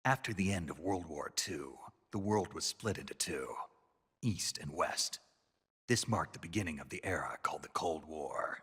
After the end of World War II, the world was split into two, East and West. This marked the beginning of the era called the Cold War.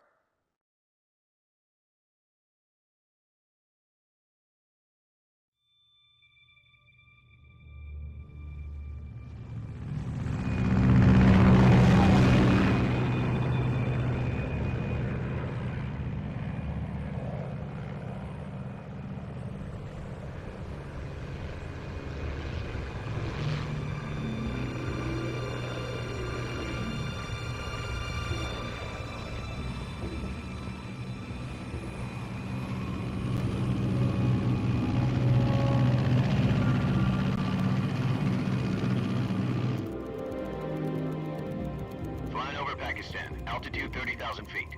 Altitude 30,000 feet.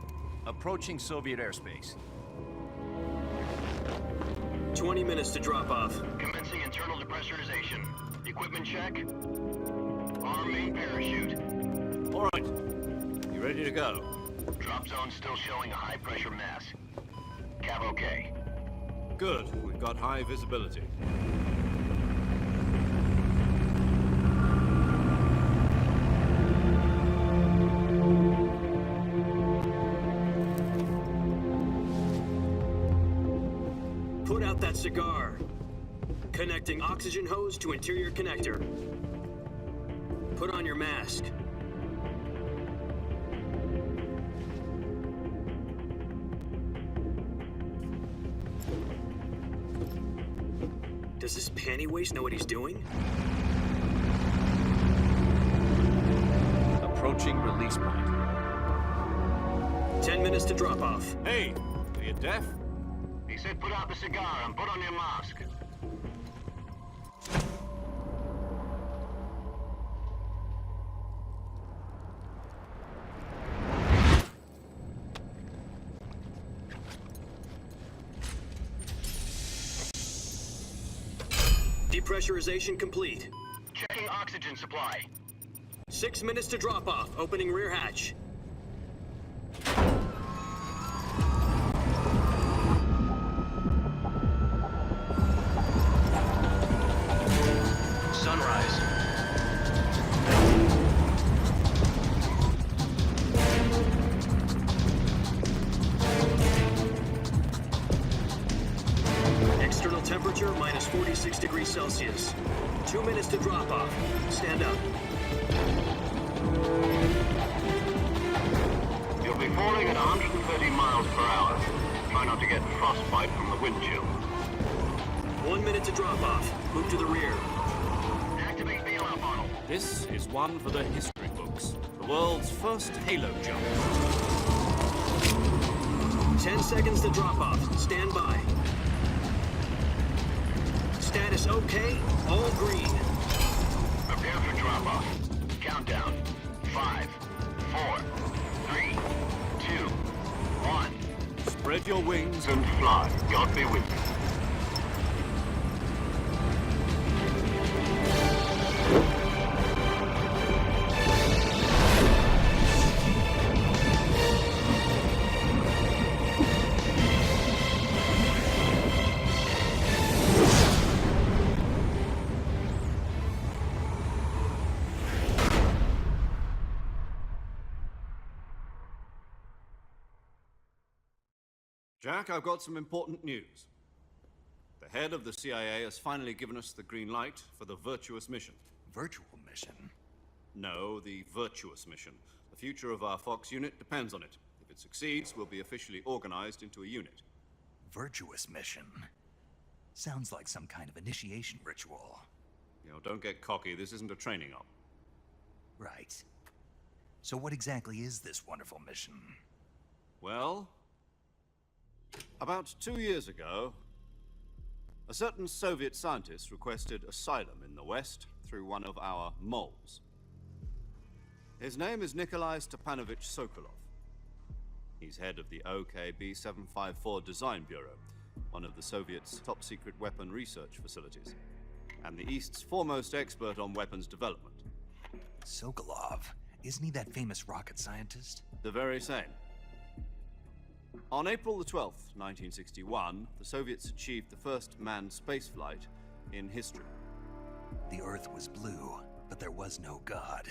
Approaching Soviet airspace. 20 minutes to drop off. Commencing internal depressurization. Equipment check. Arm main parachute. All right. You ready to go? Drop zone still showing a high pressure mass. Cav okay. Good. We've got high visibility. Put out that cigar. Connecting oxygen hose to interior connector. Put on your mask. Does this panty waste know what he's doing? Approaching release point. 10 minutes to drop off. Hey, are you deaf? He said put out the cigar and put on your mask. Depressurization complete. Checking oxygen supply. 6 minutes to drop off. Opening rear hatch. Sunrise. External temperature minus 46 degrees Celsius. 2 minutes to drop off. Stand up. You'll be falling at 130 miles per hour. Try not to get frostbite from the wind chill. 1 minute to drop off. Move to the rear. Activate bailout model. This is one for the history books. The world's first Halo jump. 10 seconds to drop off. Stand by. Status okay. All green. Prepare for drop-off. Countdown. 5, 4, 3, 2, 1. Spread your wings And fly. God be with you. Jack, I've got some important news. The head of the CIA has finally given us the green light for the Virtuous mission. Virtual mission? No, the Virtuous mission. The future of our Fox unit depends on it. If it succeeds, we'll be officially organized into a unit. Virtuous mission? Sounds like some kind of initiation ritual. You know, don't get cocky. This isn't a training op. Right. So what exactly is this wonderful mission? Well, about 2 years ago, a certain Soviet scientist requested asylum in the West through one of our moles. His name is Nikolai Stepanovich Sokolov. He's head of the OKB-754 Design Bureau, one of the Soviets' top-secret weapon research facilities, and the East's foremost expert on weapons development. Sokolov? Isn't he that famous rocket scientist? The very same. On April the 12th, 1961, the Soviets achieved the first manned spaceflight in history. The Earth was blue, but there was no God.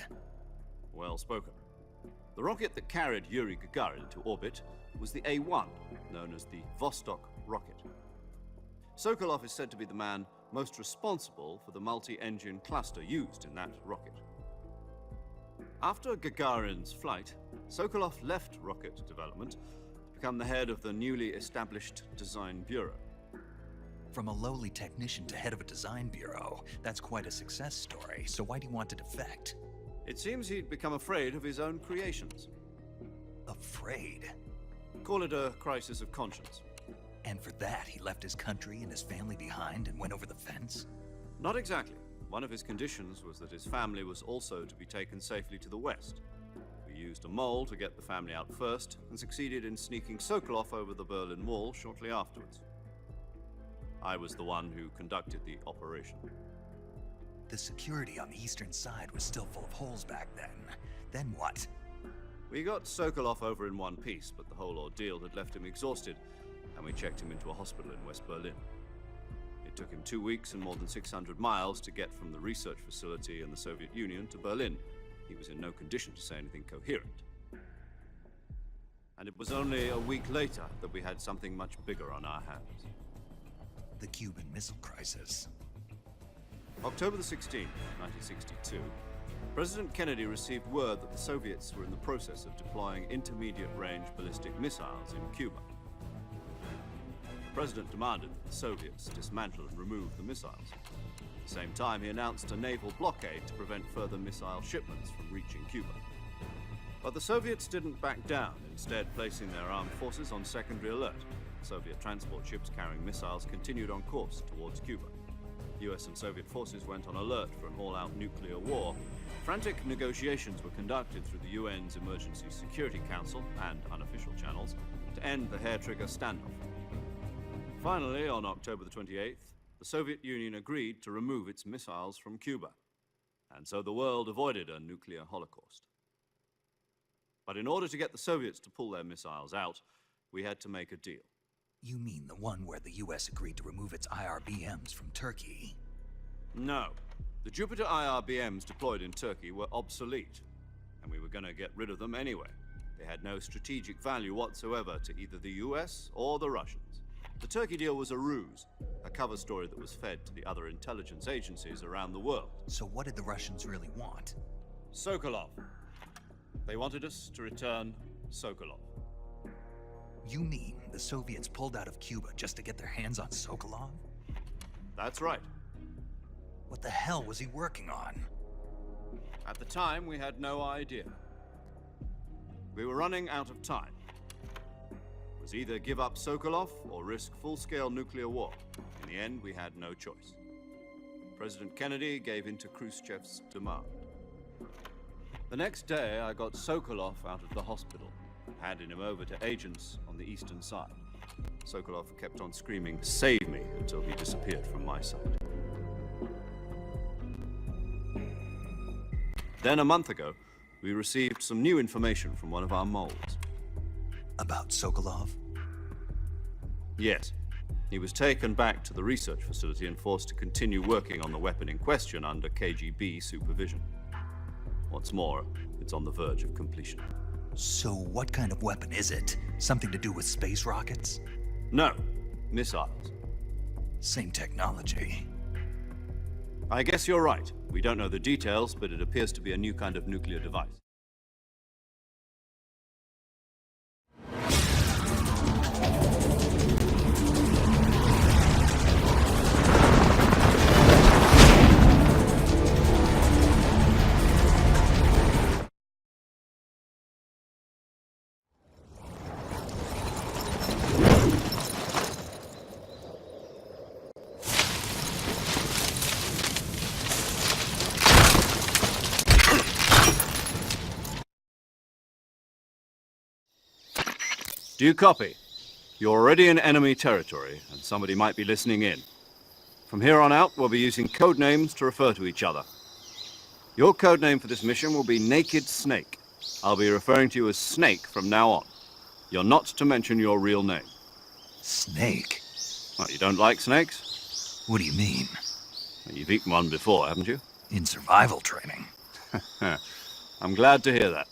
Well spoken. The rocket that carried Yuri Gagarin to orbit was the A-1, known as the Vostok rocket. Sokolov is said to be the man most responsible for the multi-engine cluster used in that rocket. After Gagarin's flight, Sokolov left rocket development to become the head of the newly established Design Bureau. From a lowly technician to head of a design bureau, that's quite a success story, so why do you want to defect? It seems he'd become afraid of his own creations. Afraid? Call it a crisis of conscience. And for that, he left his country and his family behind and went over the fence? Not exactly. One of his conditions was that his family was also to be taken safely to the west. We used a mole to get the family out first, and succeeded in sneaking Sokolov over the Berlin Wall shortly afterwards. I was the one who conducted the operation. The security on the eastern side was still full of holes back then. Then what? We got Sokolov over in one piece, but the whole ordeal had left him exhausted, and we checked him into a hospital in West Berlin. It took him 2 weeks and more than 600 miles to get from the research facility in the Soviet Union to Berlin. He was in no condition to say anything coherent. And it was only a week later that we had something much bigger on our hands. The Cuban Missile Crisis. October the 16th, 1962, President Kennedy received word that the Soviets were in the process of deploying intermediate-range ballistic missiles in Cuba. The President demanded that the Soviets dismantle and remove the missiles. At the same time, he announced a naval blockade to prevent further missile shipments from reaching Cuba. But the Soviets didn't back down, instead placing their armed forces on secondary alert. Soviet transport ships carrying missiles continued on course towards Cuba. US and Soviet forces went on alert for an all-out nuclear war. Frantic negotiations were conducted through the UN's Emergency Security Council and unofficial channels to end the hair-trigger standoff. Finally, on October the 28th, the Soviet Union agreed to remove its missiles from Cuba, and so the world avoided a nuclear holocaust. But in order to get the Soviets to pull their missiles out, we had to make a deal. You mean the one where the US agreed to remove its IRBMs from Turkey? No. The Jupiter IRBMs deployed in Turkey were obsolete, and we were going to get rid of them anyway. They had no strategic value whatsoever to either the US or the Russians. The Turkey deal was a ruse, a cover story that was fed to the other intelligence agencies around the world. So what did the Russians really want? Sokolov. They wanted us to return Sokolov. You mean the Soviets pulled out of Cuba just to get their hands on Sokolov? That's right. What the hell was he working on? At the time, we had no idea. We were running out of time. It was either give up Sokolov or risk full-scale nuclear war. In the end, we had no choice. President Kennedy gave in to Khrushchev's demand. The next day, I got Sokolov out of the hospital, handing him over to agents on the eastern side. Sokolov kept on screaming, "Save me," until he disappeared from my sight. Then a month ago, we received some new information from one of our moles. About Sokolov? Yes. He was taken back to the research facility and forced to continue working on the weapon in question under KGB supervision. What's more, it's on the verge of completion. So what kind of weapon is it? Something to do with space rockets? No, missiles. Same technology. I guess you're right. We don't know the details, but it appears to be a new kind of nuclear device. Do you copy? You're already in enemy territory, and somebody might be listening in. From here on out, we'll be using code names to refer to each other. Your code name for this mission will be Naked Snake. I'll be referring to you as Snake from now on. You're not to mention your real name. Snake? What, you don't like snakes? What do you mean? You've eaten one before, haven't you? In survival training. I'm glad to hear that.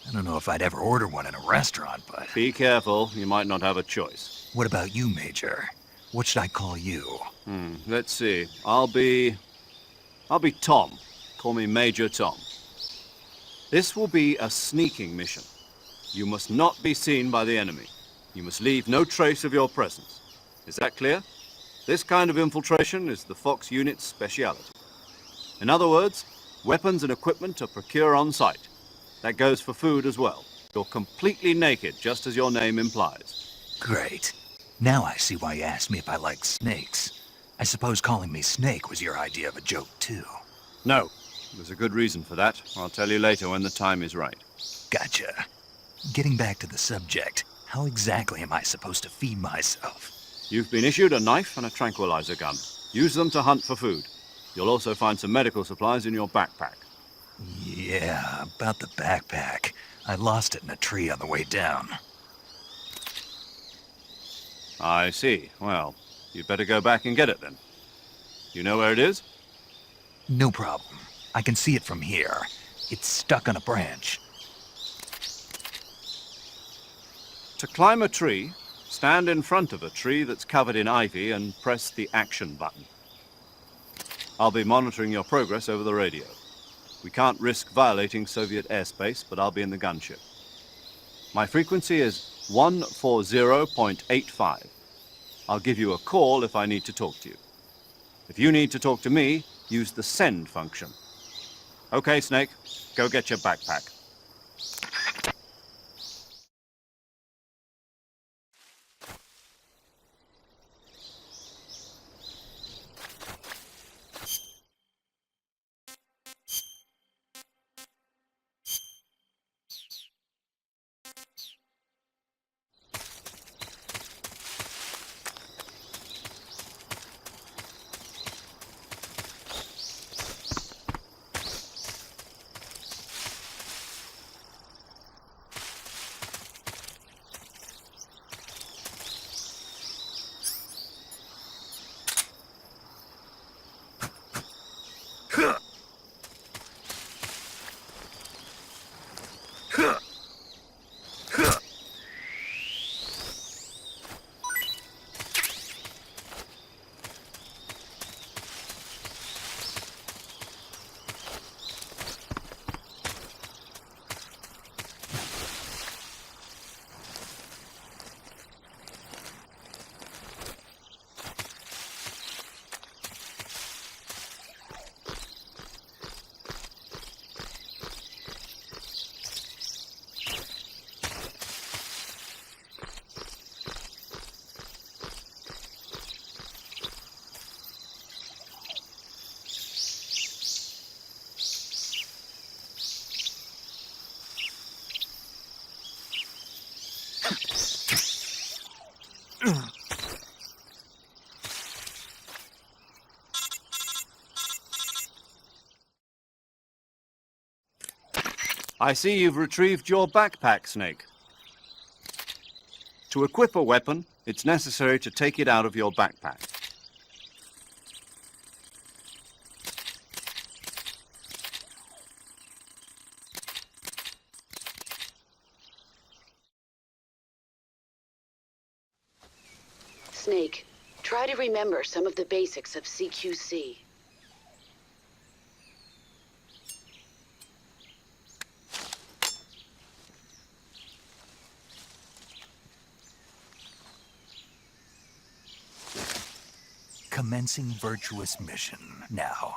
I don't know if I'd ever order one in a restaurant, but... Be careful, you might not have a choice. What about you, Major? What should I call you? Let's see. I'll be Tom. Call me Major Tom. This will be a sneaking mission. You must not be seen by the enemy. You must leave no trace of your presence. Is that clear? This kind of infiltration is the Fox unit's speciality. In other words, weapons and equipment are procured on site. That goes for food as well. You're completely naked, just as your name implies. Great. Now I see why you asked me if I like snakes. I suppose calling me Snake was your idea of a joke, too. No. There's a good reason for that. I'll tell you later when the time is right. Gotcha. Getting back to the subject, how exactly am I supposed to feed myself? You've been issued a knife and a tranquilizer gun. Use them to hunt for food. You'll also find some medical supplies in your backpack. Yeah, about the backpack. I lost it in a tree on the way down. I see. Well, you'd better go back and get it then. You know where it is? No problem. I can see it from here. It's stuck on a branch. To climb a tree, stand in front of a tree that's covered in ivy and press the action button. I'll be monitoring your progress over the radio. We can't risk violating Soviet airspace, but I'll be in the gunship. My frequency is 140.85. I'll give you a call if I need to talk to you. If you need to talk to me, use the send function. Okay, Snake, go get your backpack. I see you've retrieved your backpack, Snake. To equip a weapon, it's necessary to take it out of your backpack. Snake, try to remember some of the basics of CQC. Commencing virtuous mission now.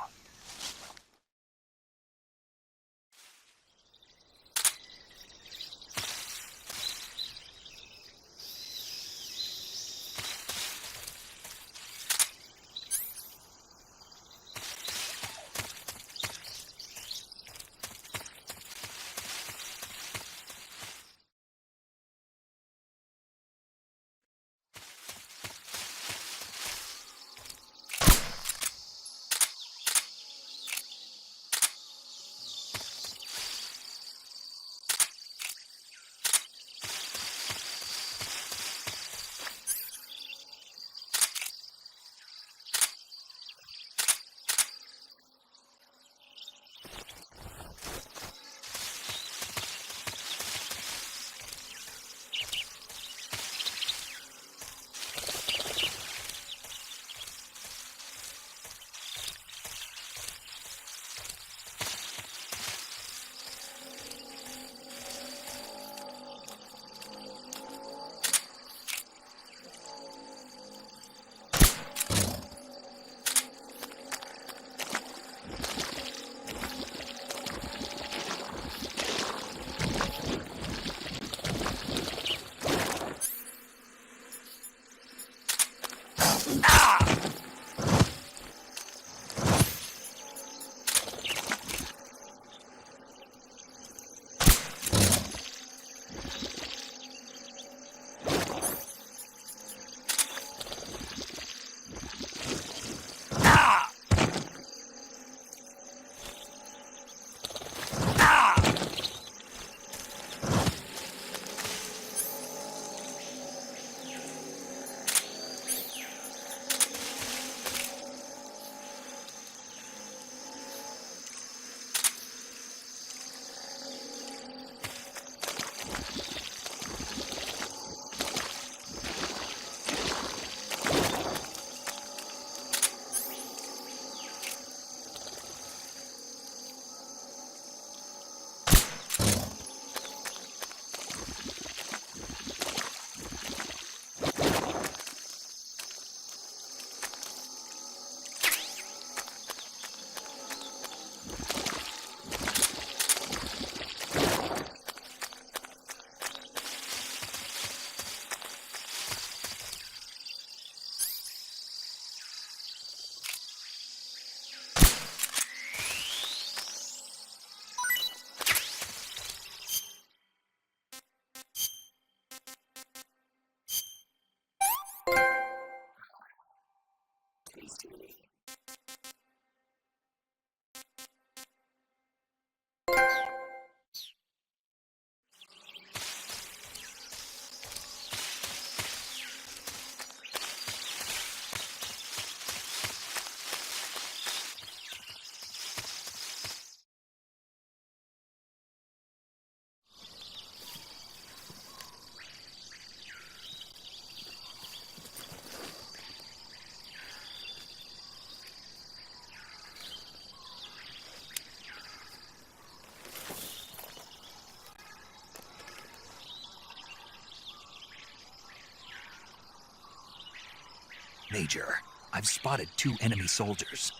Major, I've spotted 2 enemy soldiers.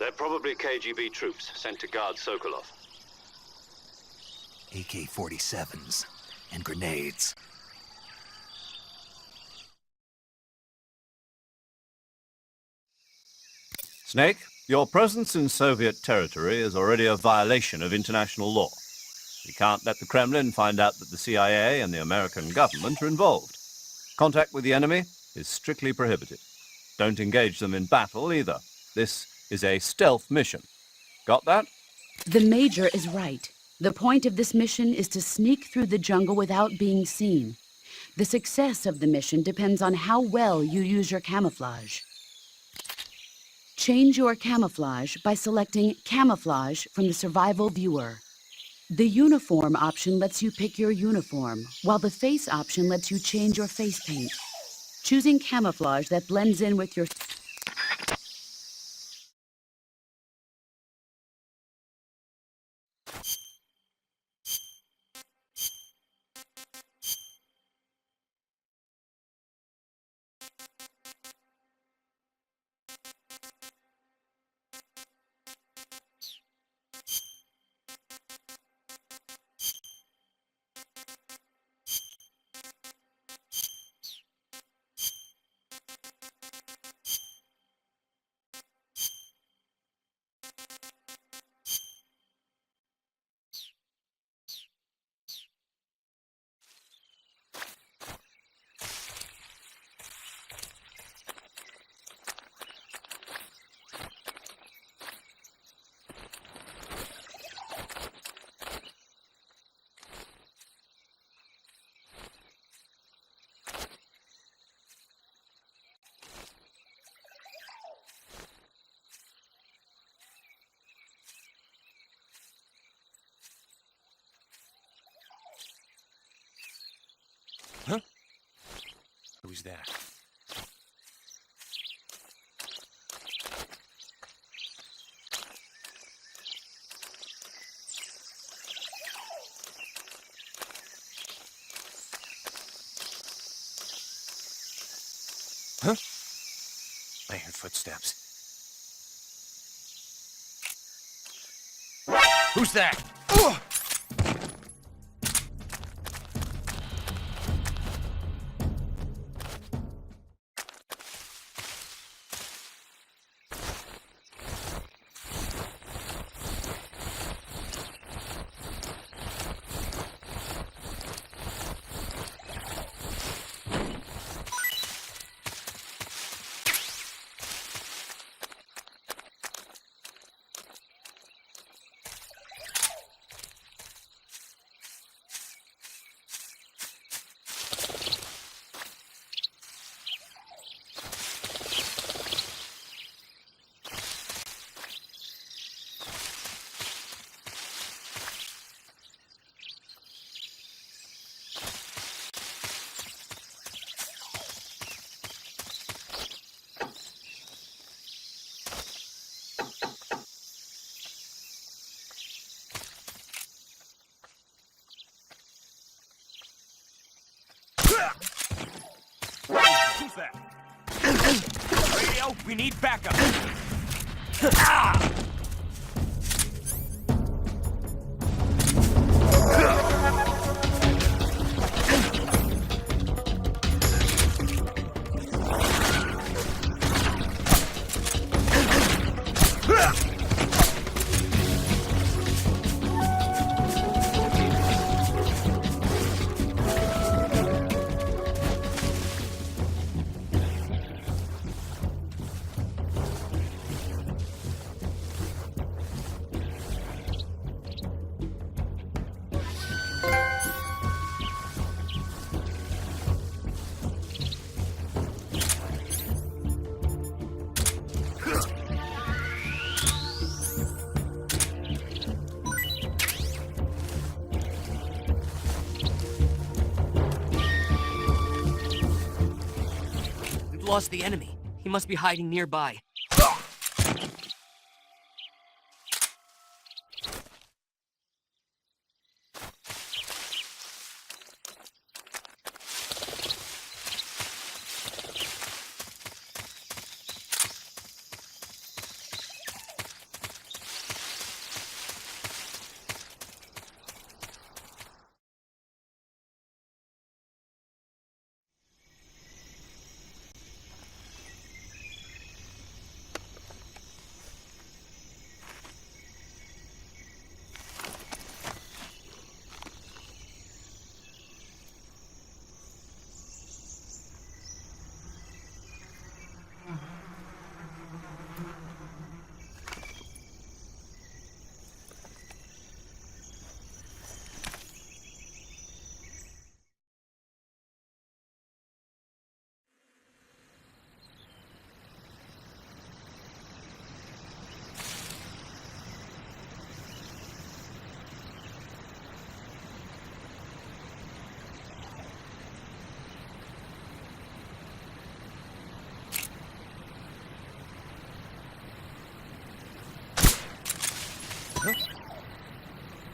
They're probably KGB troops sent to guard Sokolov. AK-47s and grenades. Snake, your presence in Soviet territory is already a violation of international law. We can't let the Kremlin find out that the CIA and the American government are involved. Contact with the enemy is strictly prohibited. Don't engage them in battle either. This is a stealth mission. Got that? The Major is right. The point of this mission is to sneak through the jungle without being seen. The success of the mission depends on how well you use your camouflage. Change your camouflage by selecting Camouflage from the Survival Viewer. The Uniform option lets you pick your uniform, while the Face option lets you change your face paint. Choosing camouflage that blends in with your... Huh? Who's that? Huh? I heard footsteps. Who's that? Ugh! Who's that? Radio, we need backup. Ah! lost the enemy. He must be hiding nearby.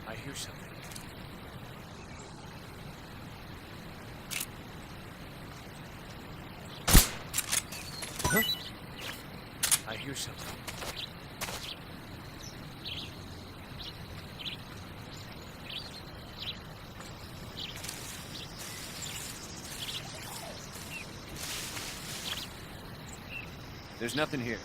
I hear something. Huh? I hear something. There's nothing here.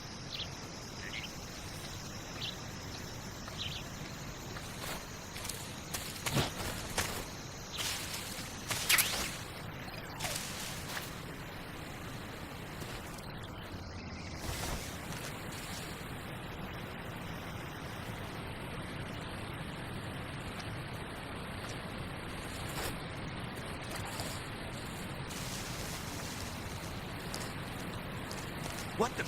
What the?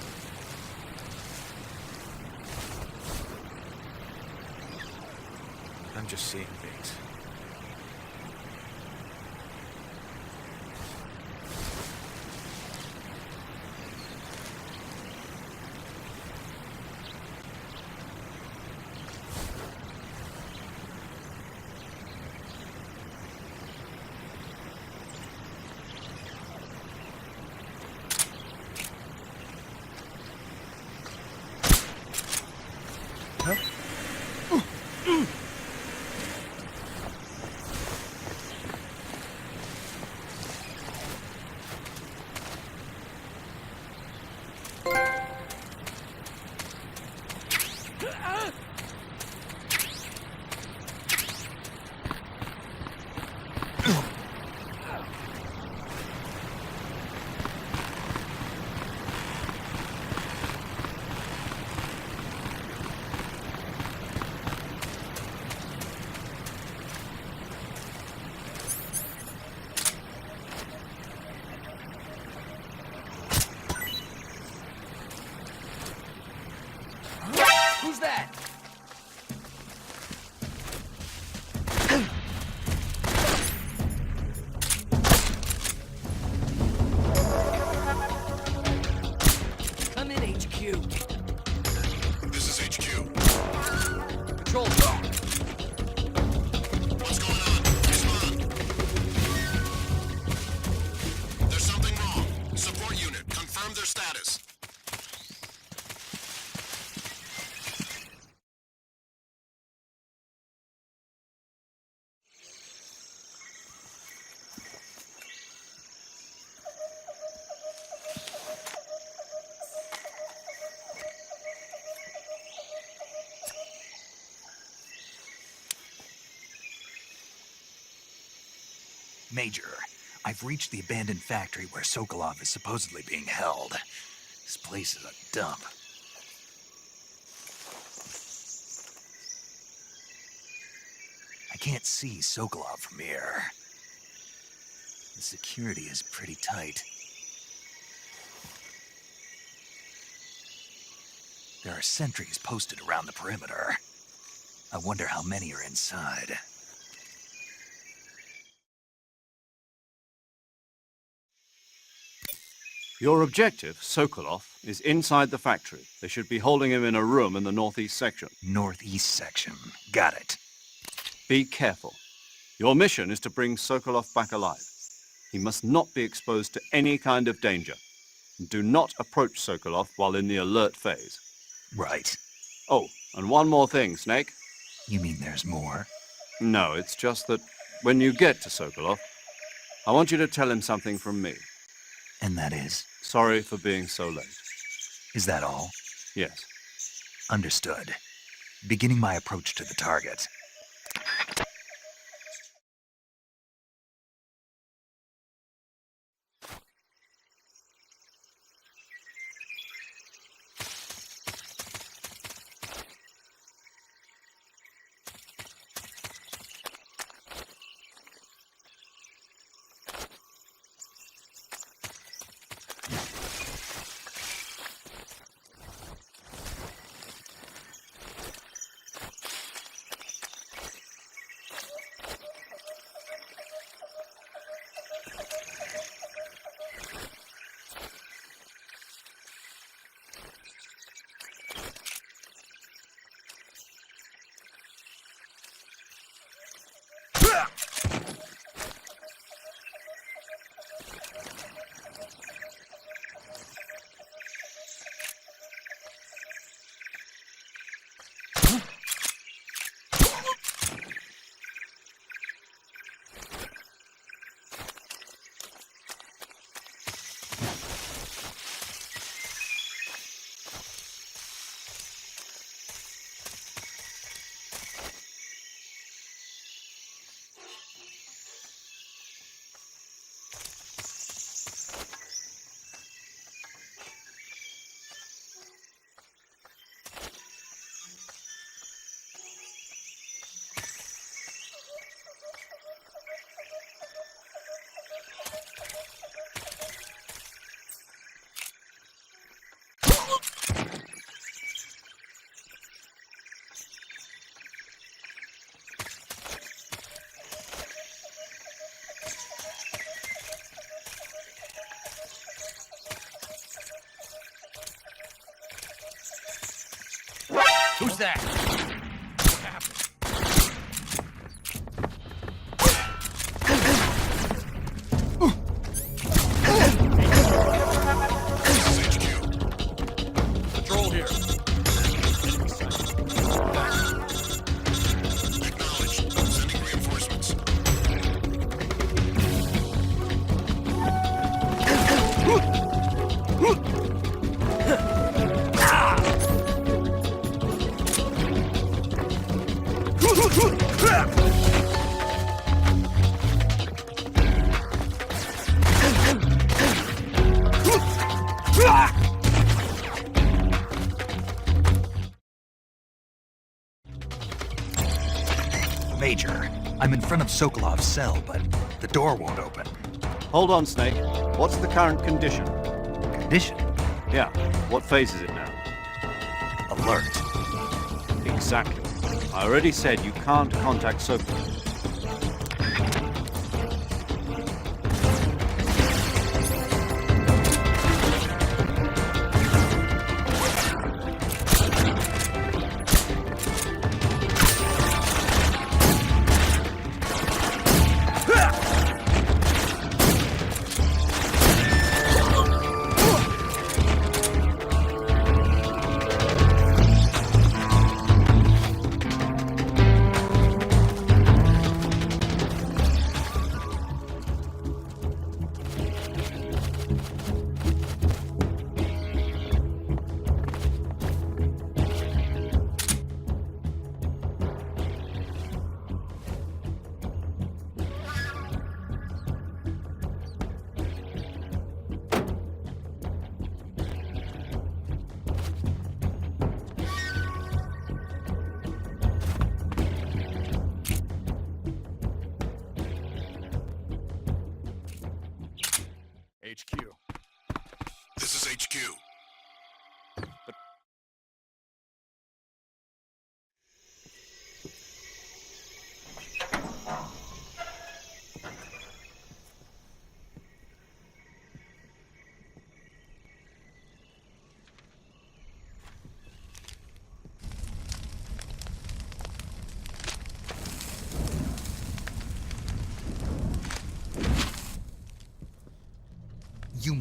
I'm just seeing things. Who's that? Come in, HQ. This is HQ. Patrol. What's going on? Respond. There's something wrong. Support unit, confirm their status. Major, I've reached the abandoned factory where Sokolov is supposedly being held. This place is a dump. I can't see Sokolov from here. The security is pretty tight. There are sentries posted around the perimeter. I wonder how many are inside. Your objective, Sokolov, is inside the factory. They should be holding him in a room in the northeast section. Northeast section. Got it. Be careful. Your mission is to bring Sokolov back alive. He must not be exposed to any kind of danger. Do not approach Sokolov while in the alert phase. Right. Oh, and one more thing, Snake. You mean there's more? No, it's just that when you get to Sokolov, I want you to tell him something from me. And that is? Sorry for being so late. Is that all? Yes. Understood. Beginning my approach to the target. Who's that? What happened? Patrol here. Acknowledged. Sending reinforcements. Major, I'm in front of Sokolov's cell, but the door won't open. Hold on, Snake. What's the current condition? Condition? Yeah, what phase is it now? Alert. Exactly. I already said you can't contact Sokolov.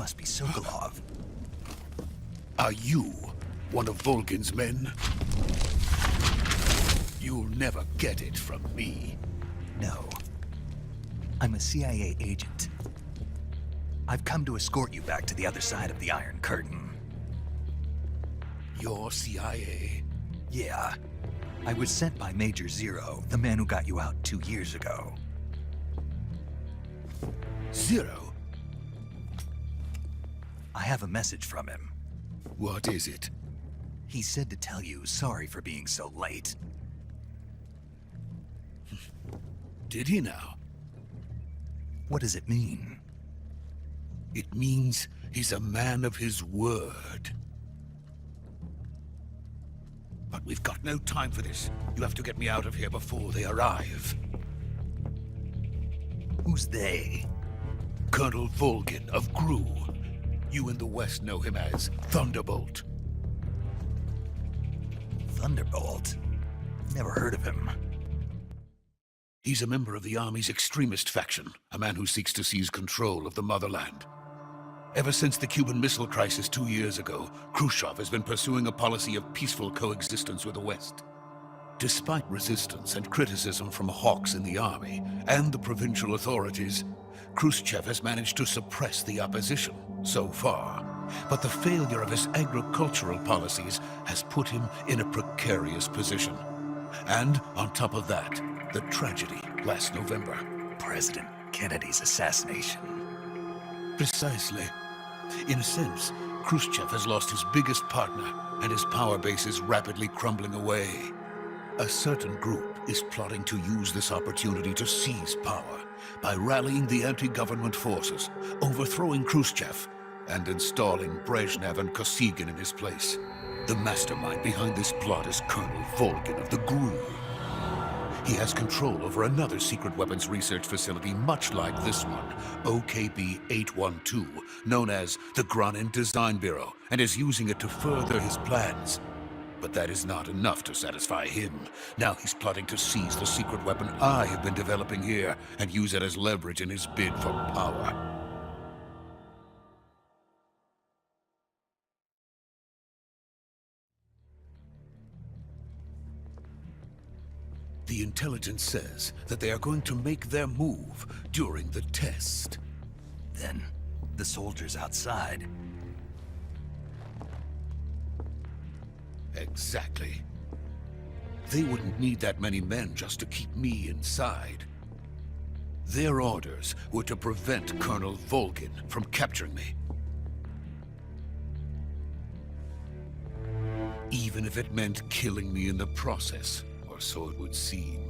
must be Sokolov. Are you one of Volgin's men? You'll never get it from me. No. I'm a CIA agent. I've come to escort you back to the other side of the Iron Curtain. You're CIA? Yeah. I was sent by Major Zero, the man who got you out 2 years ago. Zero? I have a message from him. What is it? He said to tell you sorry for being so late. Did he now? What does it mean? It means he's a man of his word. But we've got no time for this. You have to get me out of here before they arrive. Who's they? Colonel Volgin of GRU. You in the West know him as Thunderbolt. Thunderbolt? Never heard of him. He's a member of the Army's extremist faction, a man who seeks to seize control of the motherland. Ever since the Cuban Missile Crisis 2 years ago, Khrushchev has been pursuing a policy of peaceful coexistence with the West. Despite resistance and criticism from hawks in the army and the provincial authorities, Khrushchev has managed to suppress the opposition so far. But the failure of his agricultural policies has put him in a precarious position. And on top of that, the tragedy last November. President Kennedy's assassination. Precisely. In a sense, Khrushchev has lost his biggest partner, and his power base is rapidly crumbling away. A certain group is plotting to use this opportunity to seize power by rallying the anti-government forces, overthrowing Khrushchev, and installing Brezhnev and Kosygin in his place. The mastermind behind this plot is Colonel Volgin of the GRU. He has control over another secret weapons research facility much like this one, OKB-812, known as the Granin Design Bureau, and is using it to further his plans. But that is not enough to satisfy him. Now he's plotting to seize the secret weapon I have been developing here and use it as leverage in his bid for power. The intelligence says that they are going to make their move during the test. Then, the soldiers outside. Exactly. They wouldn't need that many men just to keep me inside. Their orders were to prevent Colonel Volgin from capturing me. Even if it meant killing me in the process, or so it would seem.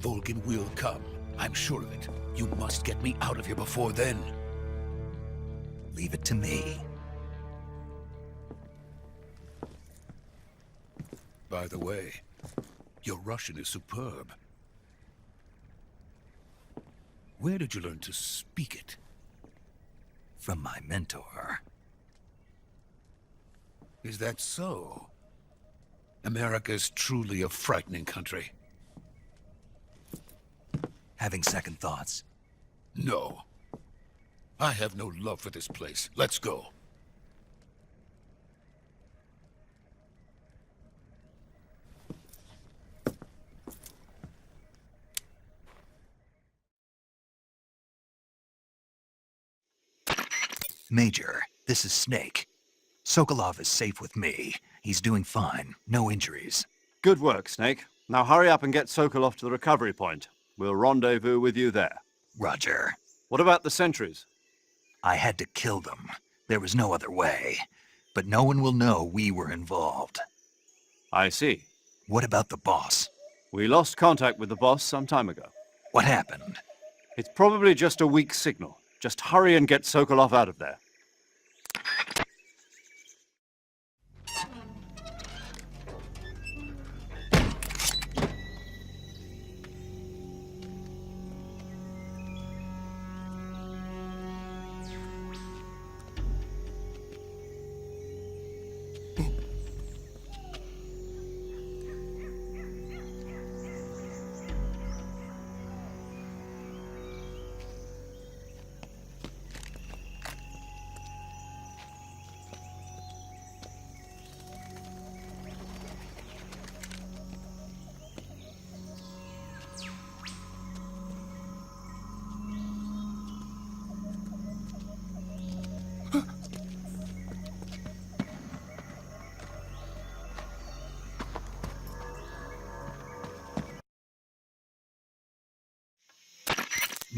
Volgin will come. I'm sure of it. You must get me out of here before then. Leave it to me. By the way, your Russian is superb. Where did you learn to speak it? From my mentor. Is that so? America's truly a frightening country. Having second thoughts. No. I have no love for this place. Let's go. Major, this is Snake. Sokolov is safe with me. He's doing fine. No injuries. Good work, Snake. Now hurry up and get Sokolov to the recovery point. We'll rendezvous with you there. Roger. What about the sentries? I had to kill them. There was no other way. But no one will know we were involved. I see. What about the boss? We lost contact with the boss some time ago. What happened? It's probably just a weak signal. Just hurry and get Sokolov out of there.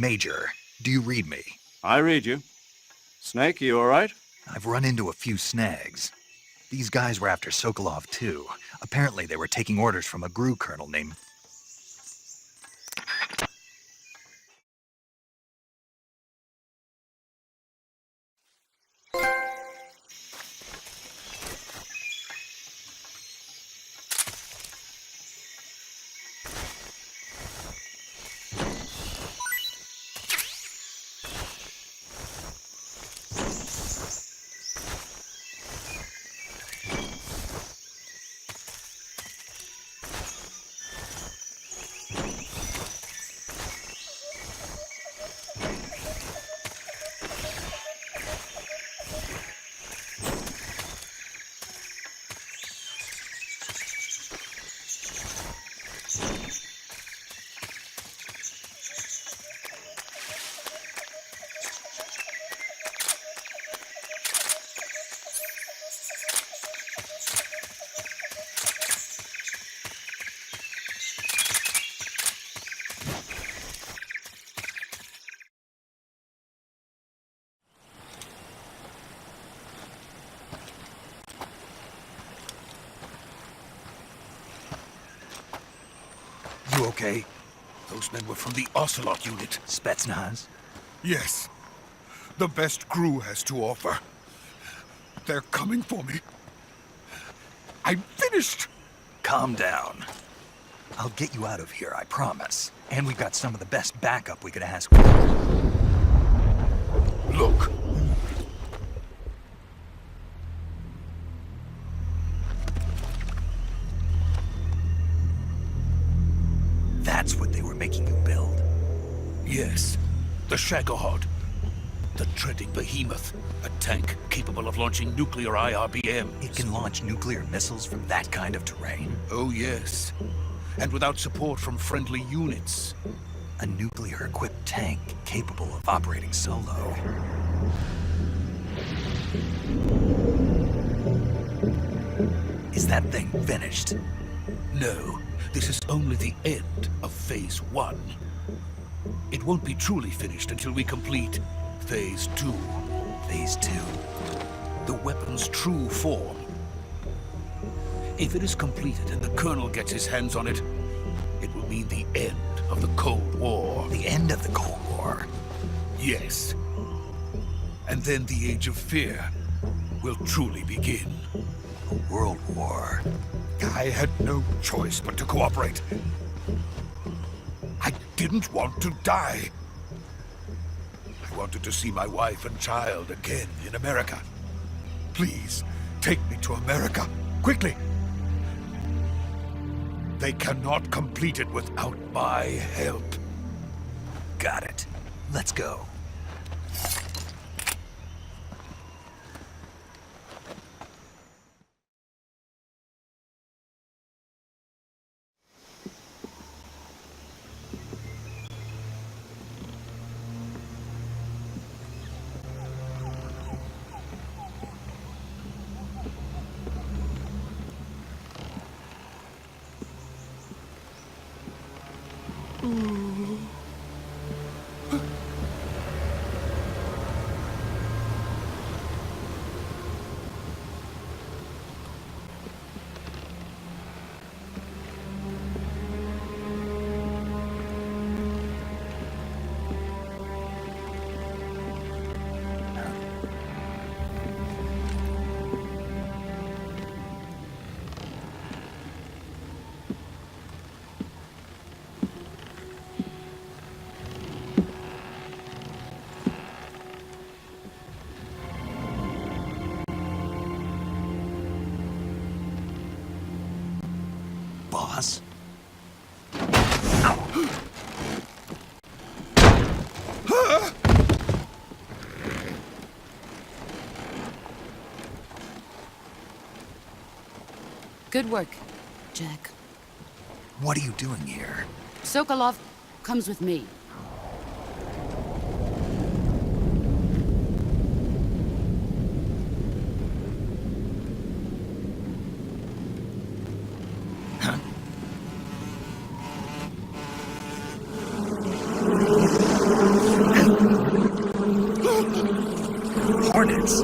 Major, do you read me? I read you. Snake, you alright? I've run into a few snags. These guys were after Sokolov too. Apparently they were taking orders from a GRU colonel named... You okay? Those men were from the Ocelot unit. Spetsnaz? Yes. The best GRU has to offer. They're coming for me. I'm finished! Calm down. I'll get you out of here, I promise. And we've got some of the best backup we could ask for. Look. That's what they were making you build. Yes. The Shagohod. The treading behemoth. A tank capable of launching nuclear IRBMs. It can launch nuclear missiles from that kind of terrain. Oh, yes. And without support from friendly units. A nuclear-equipped tank capable of operating solo. Is that thing finished? No, this is only the end of Phase 1. It won't be truly finished until we complete Phase 2. Phase 2. The weapon's true form. If it is completed and the Colonel gets his hands on it, it will mean the end of the Cold War. The end of the Cold War? Yes. And then the Age of Fear will truly begin. A world war. I had no choice but to cooperate. I didn't want to die. I wanted to see my wife and child again in America. Please, take me to America, quickly. They cannot complete it without my help. Got it. Let's go. Boss? Good work, Jack. What are you doing here? Sokolov comes with me. Hornets!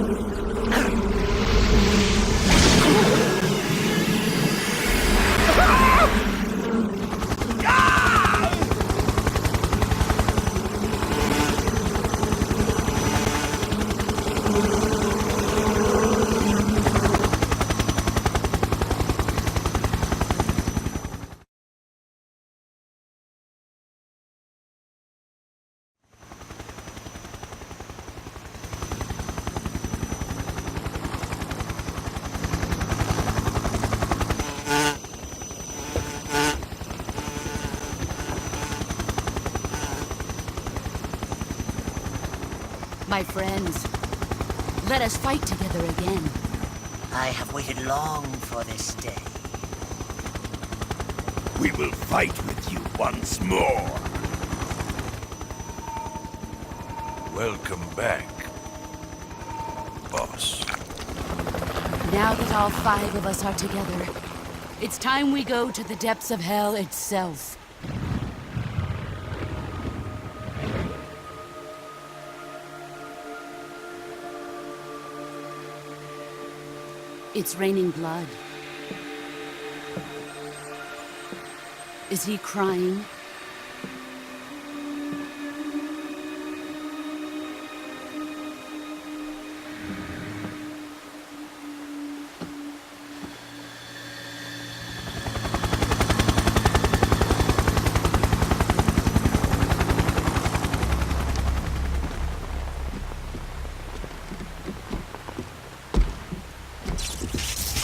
My friends, let us fight together again. I have waited long for this day. We will fight with you once more. Welcome back, boss. Now that all 5 of us are together, it's time we go to the depths of hell itself. It's raining blood. Is he crying?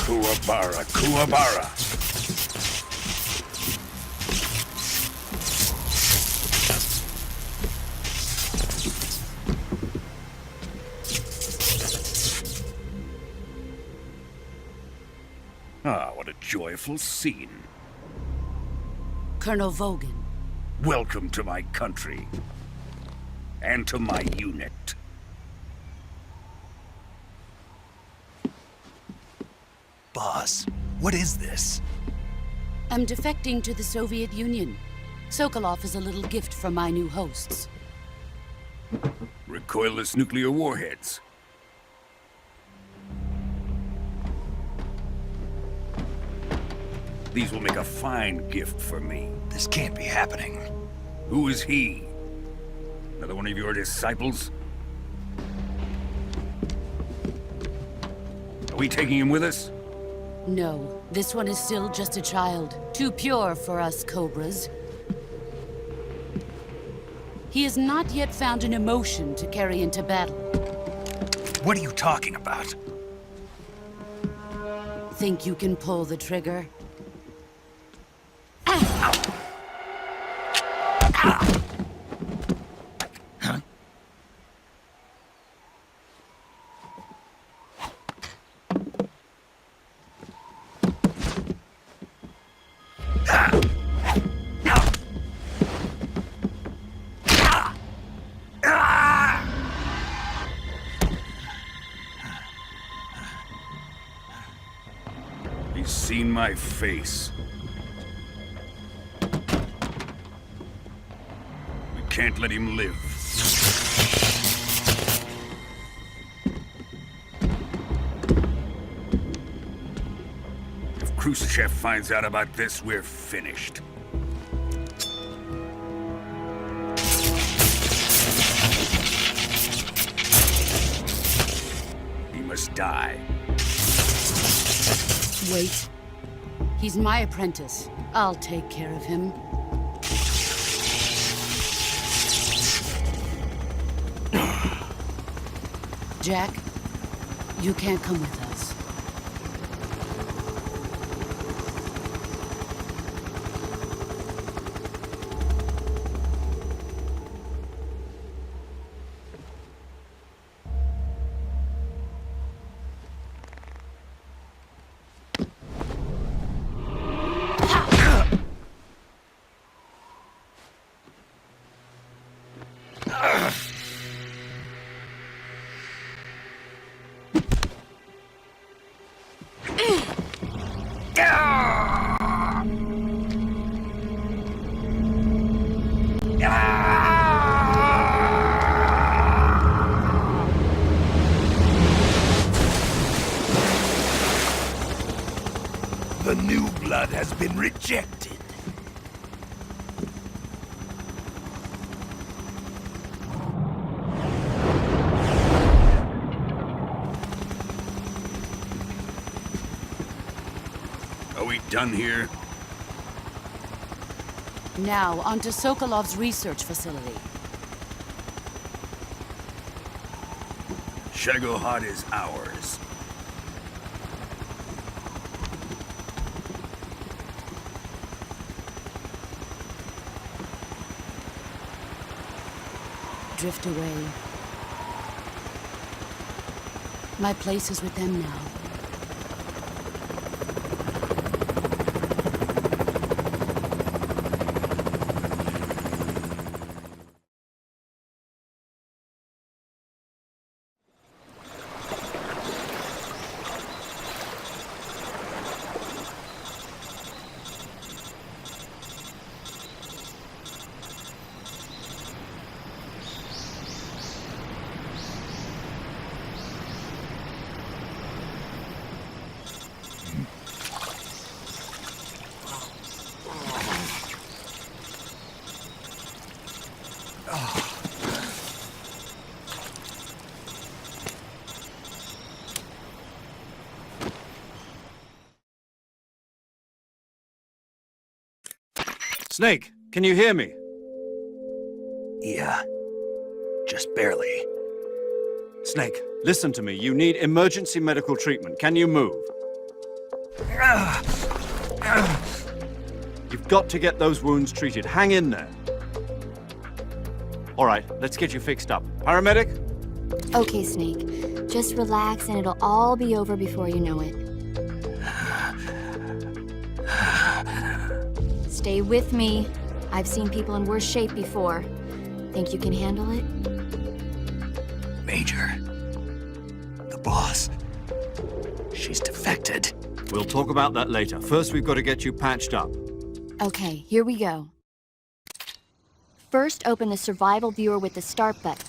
Kuwabara, Kuwabara. Ah, what a joyful scene. Colonel Vogan. Welcome to my country. And to my unit. Boss, what is this? I'm defecting to the Soviet Union. Sokolov is a little gift from my new hosts. Recoilless nuclear warheads. These will make a fine gift for me. This can't be happening. Who is he? Another one of your disciples? Are we taking him with us? No, this one is still just a child. Too pure for us Cobras. He has not yet found an emotion to carry into battle. What are you talking about? Think you can pull the trigger? He's seen my face. We can't let him live. If Khrushchev finds out about this, we're finished. He must die. Wait. He's my apprentice. I'll take care of him. Jack, you can't come with us. blood has been rejected. Are we done here? Now, onto Sokolov's research facility. Shagohod is ours. Drift away. My place is with them now. Snake, can you hear me? Yeah. Just barely. Snake, listen to me. You need emergency medical treatment. Can you move? You've got to get those wounds treated. Hang in there. All right, let's get you fixed up. Paramedic? Okay, Snake. Just relax and it'll all be over before you know it. Stay with me. I've seen people in worse shape before. Think you can handle it? Major. The boss. She's defected. We'll talk about that later. First, we've got to get you patched up. Okay, here we go. First, open the survival viewer with the start button.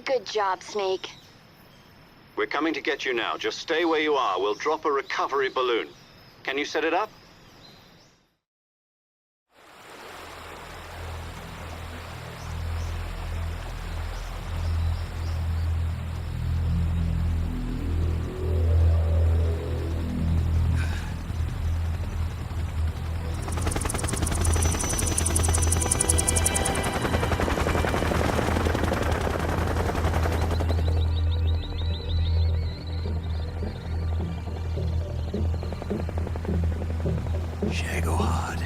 Good job, Snake. We're coming to get you now. Just stay where you are. We'll drop a recovery balloon. Can you set it up? Shagohod.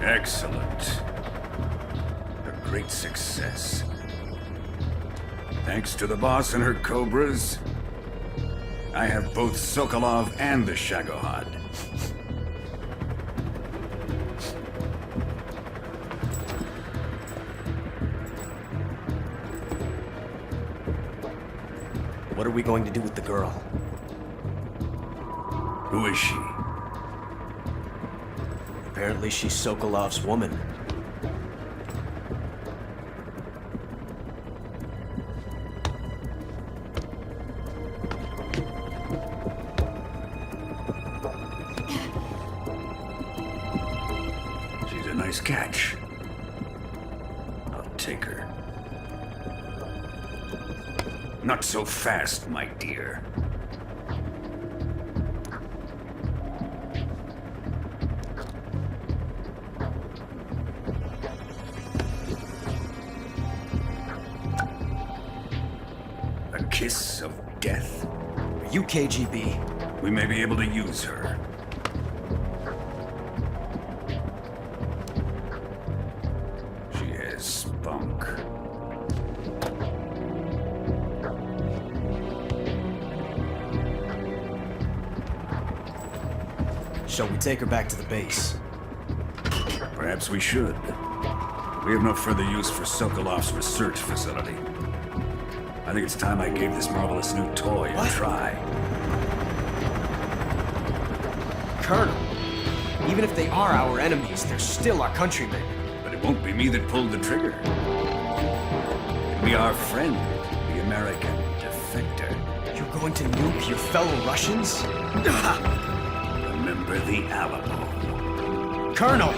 Excellent. A great success. Thanks to the boss and her cobras, I have both Sokolov and the Shagohod. What are we going to do with the girl? Who is she? Apparently she's Sokolov's woman. She's a nice catch. I'll take her. Not so fast, my dear. A kiss of death? Are you KGB? We may be able to use her. She has spunk. Shall we take her back to the base? Perhaps we should. We have no further use for Sokolov's research facility. I think it's time I gave this marvelous new toy a try. Colonel, even if they are our enemies, they're still our countrymen. But it won't be me that pulled the trigger. It'll be our friend, the American defector. You're going to nuke your fellow Russians? Remember the Alamo. Colonel!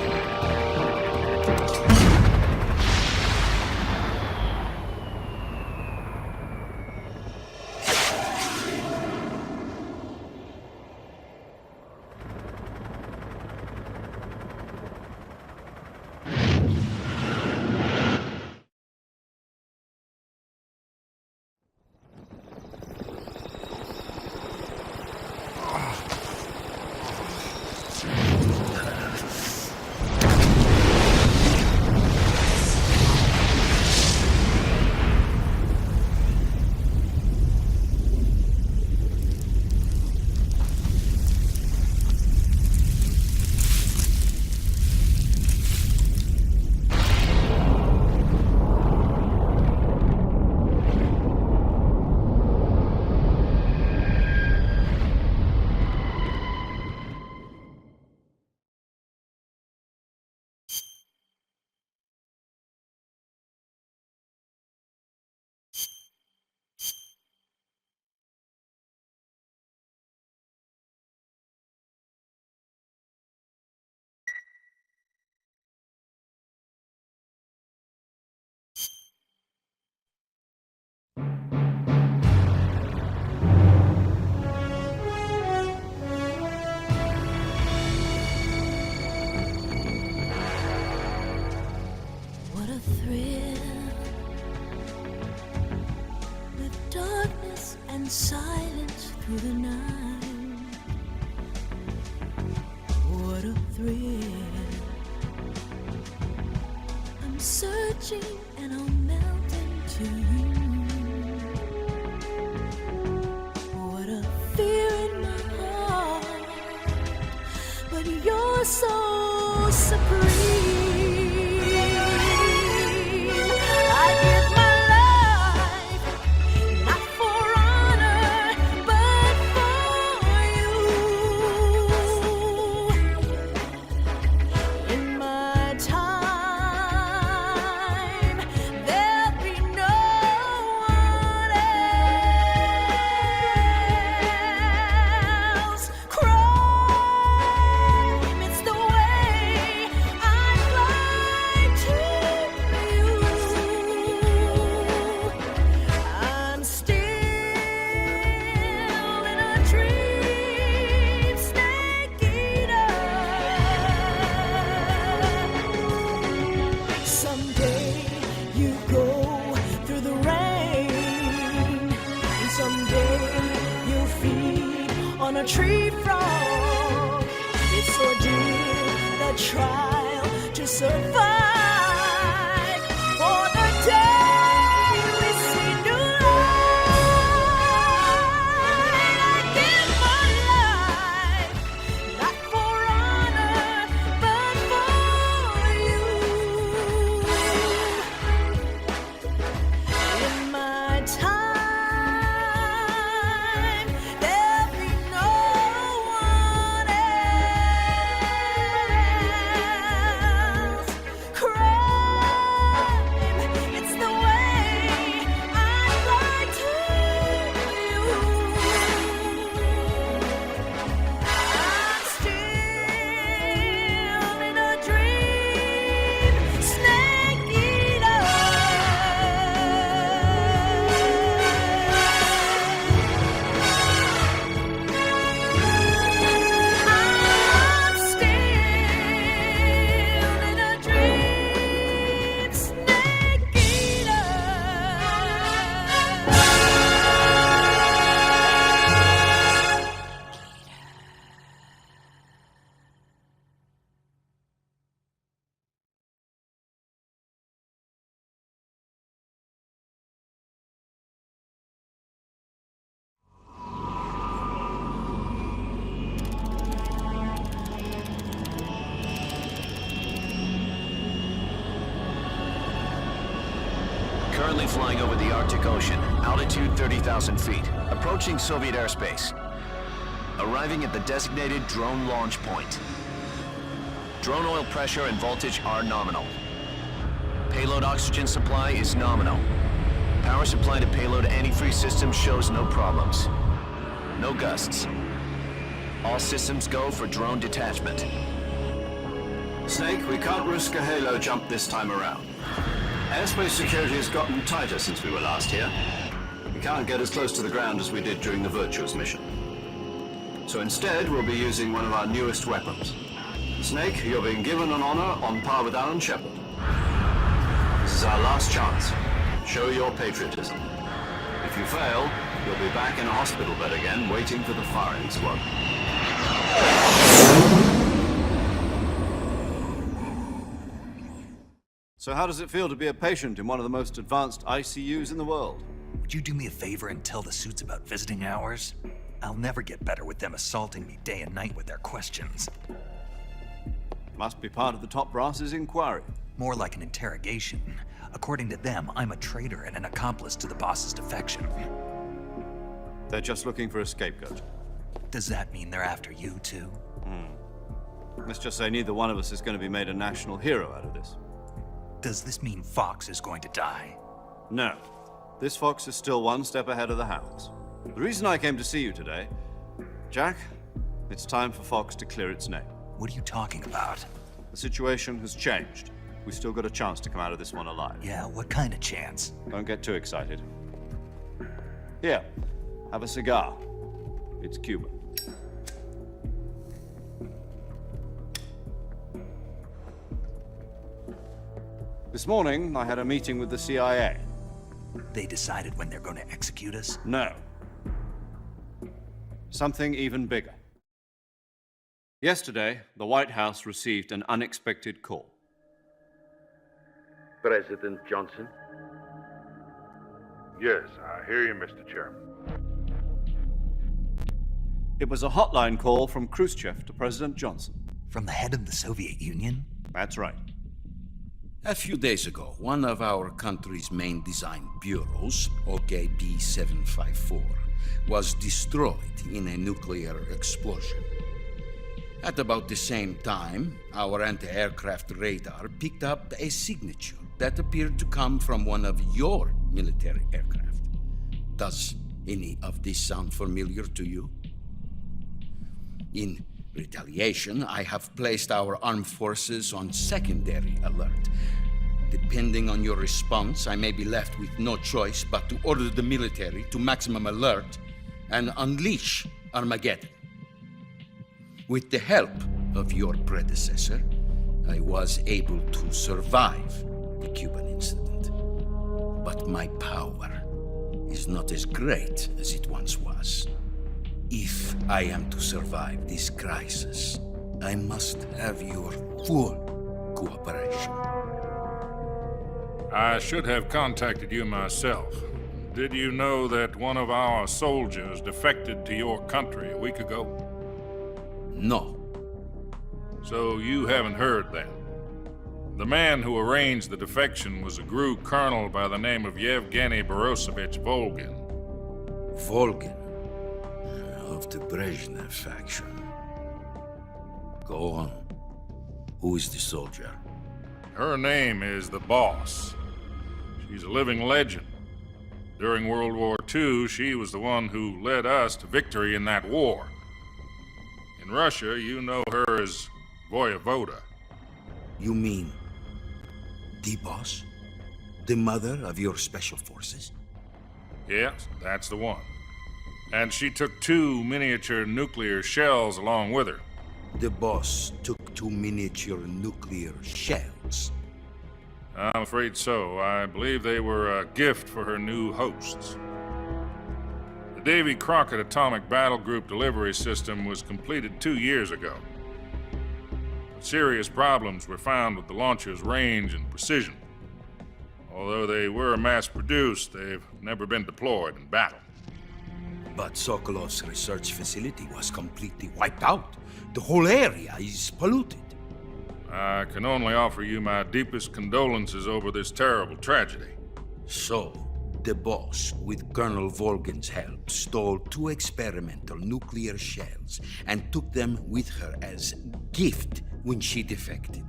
touching and I'll melt into you. What a fear in my heart, but you're so supreme. I give my life, not for honor, but for you. In my time, there'll be no one else. Crime, it's the way I'd like to you. I'm still in a dream, snake eater. Someday you go through the rain, and someday you'll feed on a tree frog. It's ordeal, the trial to survive for the day we see new light. I give my life, not for honor, but for you. In my time, there'll be no one else. Crime, it's the way I'd like to you. I'm still in a dream, snake eater. I'm still in a dream, snake eater. Currently flying over the Arctic Ocean, altitude 30,000 feet, approaching Soviet airspace. Arriving at the designated drone launch point. Drone oil pressure and voltage are nominal. Payload oxygen supply is nominal. Power supply to payload antifreeze system shows no problems. No gusts. All systems go for drone detachment. Snake, we can't risk a halo jump this time around. Airspace security has gotten tighter since we were last here. We can't get as close to the ground as we did during the Virtuous mission. So instead, we'll be using one of our newest weapons. Snake, you're being given an honor on par with Alan Shepard. This is our last chance. Show your patriotism. If you fail, you'll be back in a hospital bed again, waiting for the firing squad. So how does it feel to be a patient in one of the most advanced ICUs in the world? Would you do me a favor and tell the suits about visiting hours? I'll never get better with them assaulting me day and night with their questions. Must be part of the top brass's inquiry. More like an interrogation. According to them, I'm a traitor and an accomplice to the boss's defection. They're just looking for a scapegoat. Does that mean they're after you, too? Let's just say neither one of us is going to be made a national hero out of this. Does this mean Fox is going to die? No. This fox is still one step ahead of the hounds. The reason I came to see you today, Jack, it's time for Fox to clear its name. What are you talking about? The situation has changed. We've still got a chance to come out of this one alive. Yeah, what kind of chance? Don't get too excited. Here, have a cigar. It's Cuban. This morning, I had a meeting with the CIA. They decided when they're going to execute us? No. Something even bigger. Yesterday, the White House received an unexpected call. President Johnson? Yes, I hear you, Mr. Chairman. It was a hotline call from Khrushchev to President Johnson. From the head of the Soviet Union? That's right. A few days ago, one of our country's main design bureaus, OKB 754, was destroyed in a nuclear explosion. At about the same time, our anti-aircraft radar picked up a signature that appeared to come from one of your military aircraft. Does any of this sound familiar to you? In retaliation, I have placed our armed forces on secondary alert. Depending on your response, I may be left with no choice but to order the military to maximum alert and unleash Armageddon. With the help of your predecessor, I was able to survive the Cuban incident. But my power is not as great as it once was. If I am to survive this crisis, I must have your full cooperation. I should have contacted you myself. Did you know that one of our soldiers defected to your country a week ago? No. So you haven't heard then? The man who arranged the defection was a GRU colonel by the name of Yevgeny Borisovich Volgin. Volgin? Of the Brezhnev faction. Go on. Who is the soldier? Her name is the Boss. She's a living legend. During World War II, she was the one who led us to victory in that war. In Russia, you know her as Voyevoda. You mean the Boss? The mother of your special forces? Yes, that's the one. And she took 2 miniature nuclear shells along with her. The Boss took 2 miniature nuclear shells? I'm afraid so. I believe they were a gift for her new hosts. The Davy Crockett Atomic Battle Group delivery system was completed 2 years ago. But serious problems were found with the launcher's range and precision. Although they were mass-produced, they've never been deployed in battle. But Sokolov's research facility was completely wiped out. The whole area is polluted. I can only offer you my deepest condolences over this terrible tragedy. So, the Boss, with Colonel Volgin's help, stole 2 experimental nuclear shells and took them with her as gift when she defected.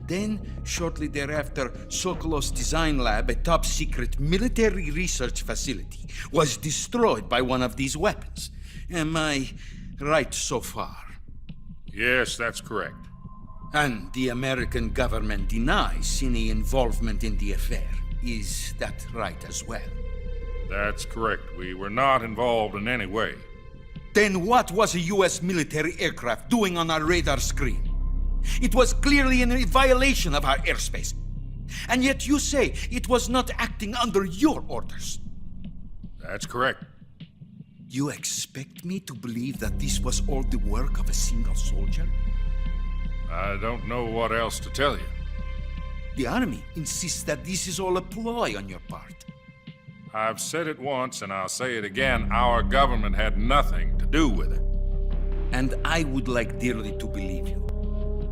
Then, shortly thereafter, Sokolov's design lab, a top-secret military research facility, was destroyed by one of these weapons. Am I right so far? Yes, that's correct. And the American government denies any involvement in the affair. Is that right as well? That's correct. We were not involved in any way. Then what was a U.S. military aircraft doing on our radar screen? It was clearly in violation of our airspace. And yet you say it was not acting under your orders. That's correct. You expect me to believe that this was all the work of a single soldier? I don't know what else to tell you. The Army insists that this is all a ploy on your part. I've said it once and I'll say it again. Our government had nothing to do with it. And I would like dearly to believe you.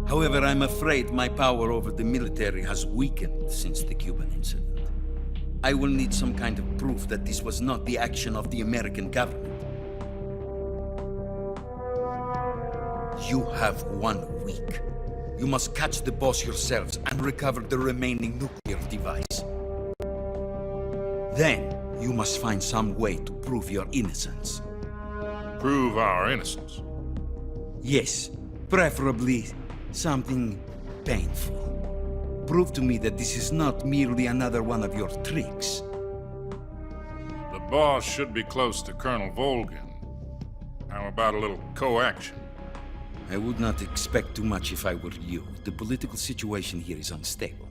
However, I'm afraid my power over the military has weakened since the Cuban incident. I will need some kind of proof that this was not the action of the American government. You have 1 week. You must catch the Boss yourselves and recover the remaining nuclear device. Then, you must find some way to prove your innocence. Prove our innocence? Yes, preferably something painful. Prove to me that this is not merely another one of your tricks. The Boss should be close to Colonel Volgin. How about a little co-action? I would not expect too much if I were you. The political situation here is unstable.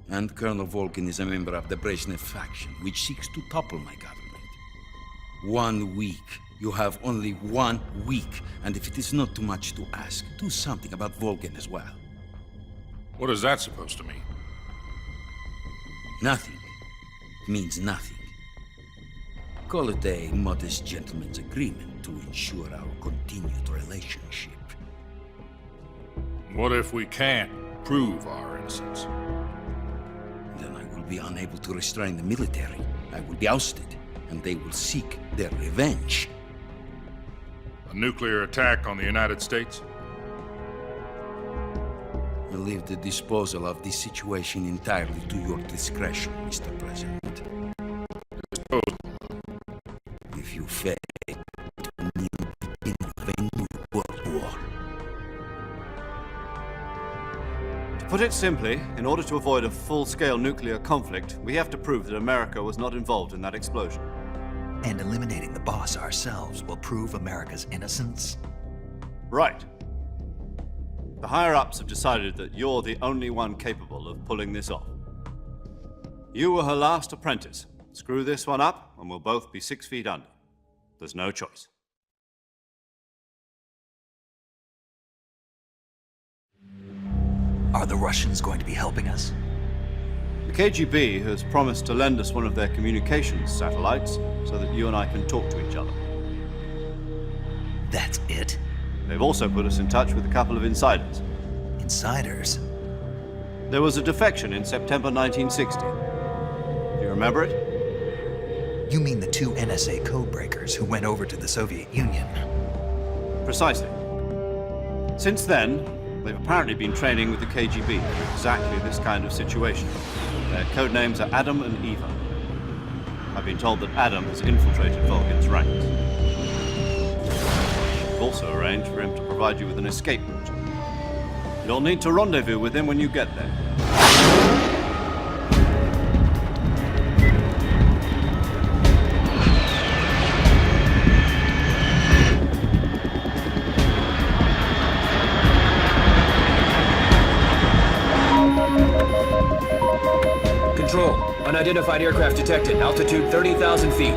And Colonel Volgin is a member of the Brezhnev faction, which seeks to topple my government. 1 week. You have only 1 week, and if it is not too much to ask, do something about Volgin as well. What is that supposed to mean? Nothing means nothing. Call it a modest gentleman's agreement to ensure our continued relationship. What if we can't prove our innocence? Then I will be unable to restrain the military. I will be ousted, and they will seek their revenge. A nuclear attack on the United States? I leave the disposal of this situation entirely to your discretion, Mr. President. If you fail to begin a new world war. To put it simply, in order to avoid a full-scale nuclear conflict, we have to prove that America was not involved in that explosion. And eliminating the boss ourselves will prove America's innocence? Right. The higher-ups have decided that you're the only one capable of pulling this off. You were her last apprentice. Screw this one up, and we'll both be 6 feet under. There's no choice. Are the Russians going to be helping us? The KGB has promised to lend us one of their communications satellites so that you and I can talk to each other. That's it? They've also put us in touch with a couple of insiders. Insiders? There was a defection in September 1960. Do you remember it? You mean the 2 NSA codebreakers who went over to the Soviet Union? Precisely. Since then, they've apparently been training with the KGB for exactly this kind of situation. Their codenames are Adam and Eva. I've been told that Adam has infiltrated Volgin's ranks. I've also arranged for him to provide you with an escape route. You'll need to rendezvous with him when you get there. Control. Unidentified aircraft detected. Altitude 30,000 feet.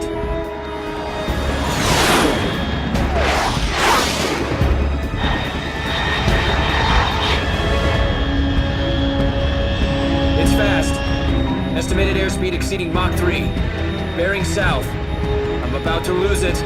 It's fast. Estimated airspeed exceeding Mach 3. Bearing south. I'm about to lose it.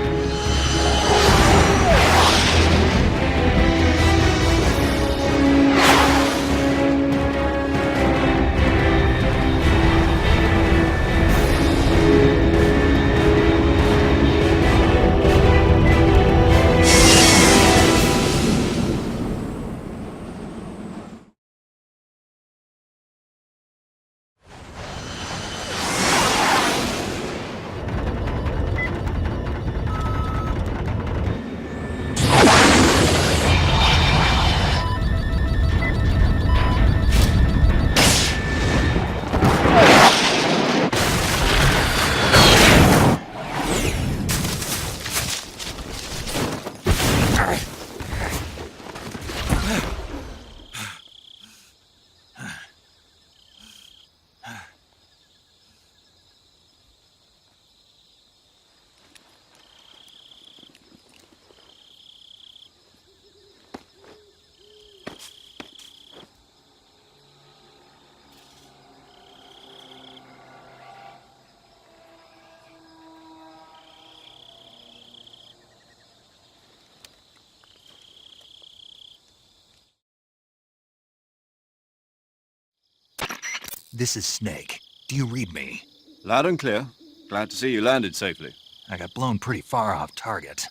This is Snake. Do you read me? Loud and clear. Glad to see you landed safely. I got blown pretty far off target.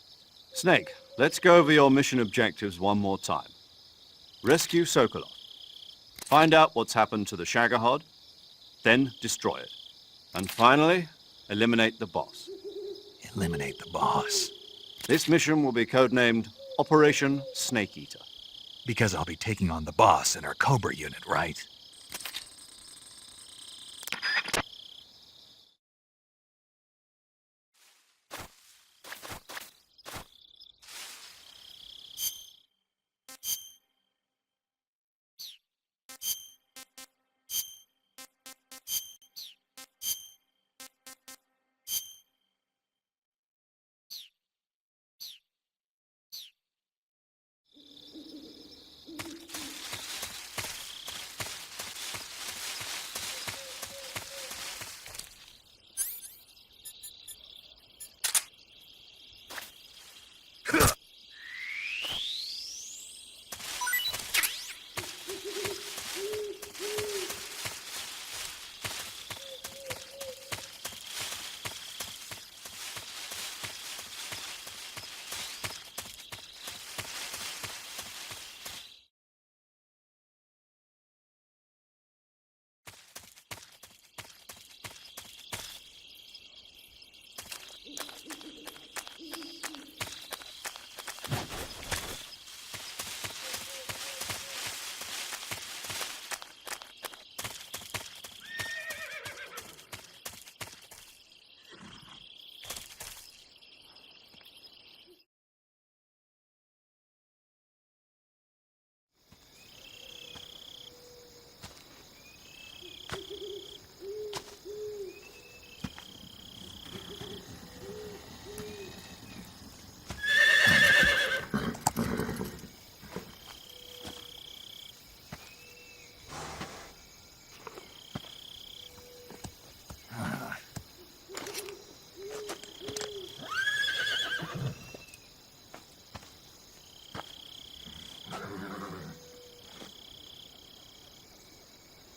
Snake, let's go over your mission objectives one more time. Rescue Sokolov. Find out what's happened to the Shagohod, then destroy it. And finally, eliminate the boss. Eliminate the boss? This mission will be codenamed Operation Snake Eater. Because I'll be taking on the boss in our Cobra unit, right?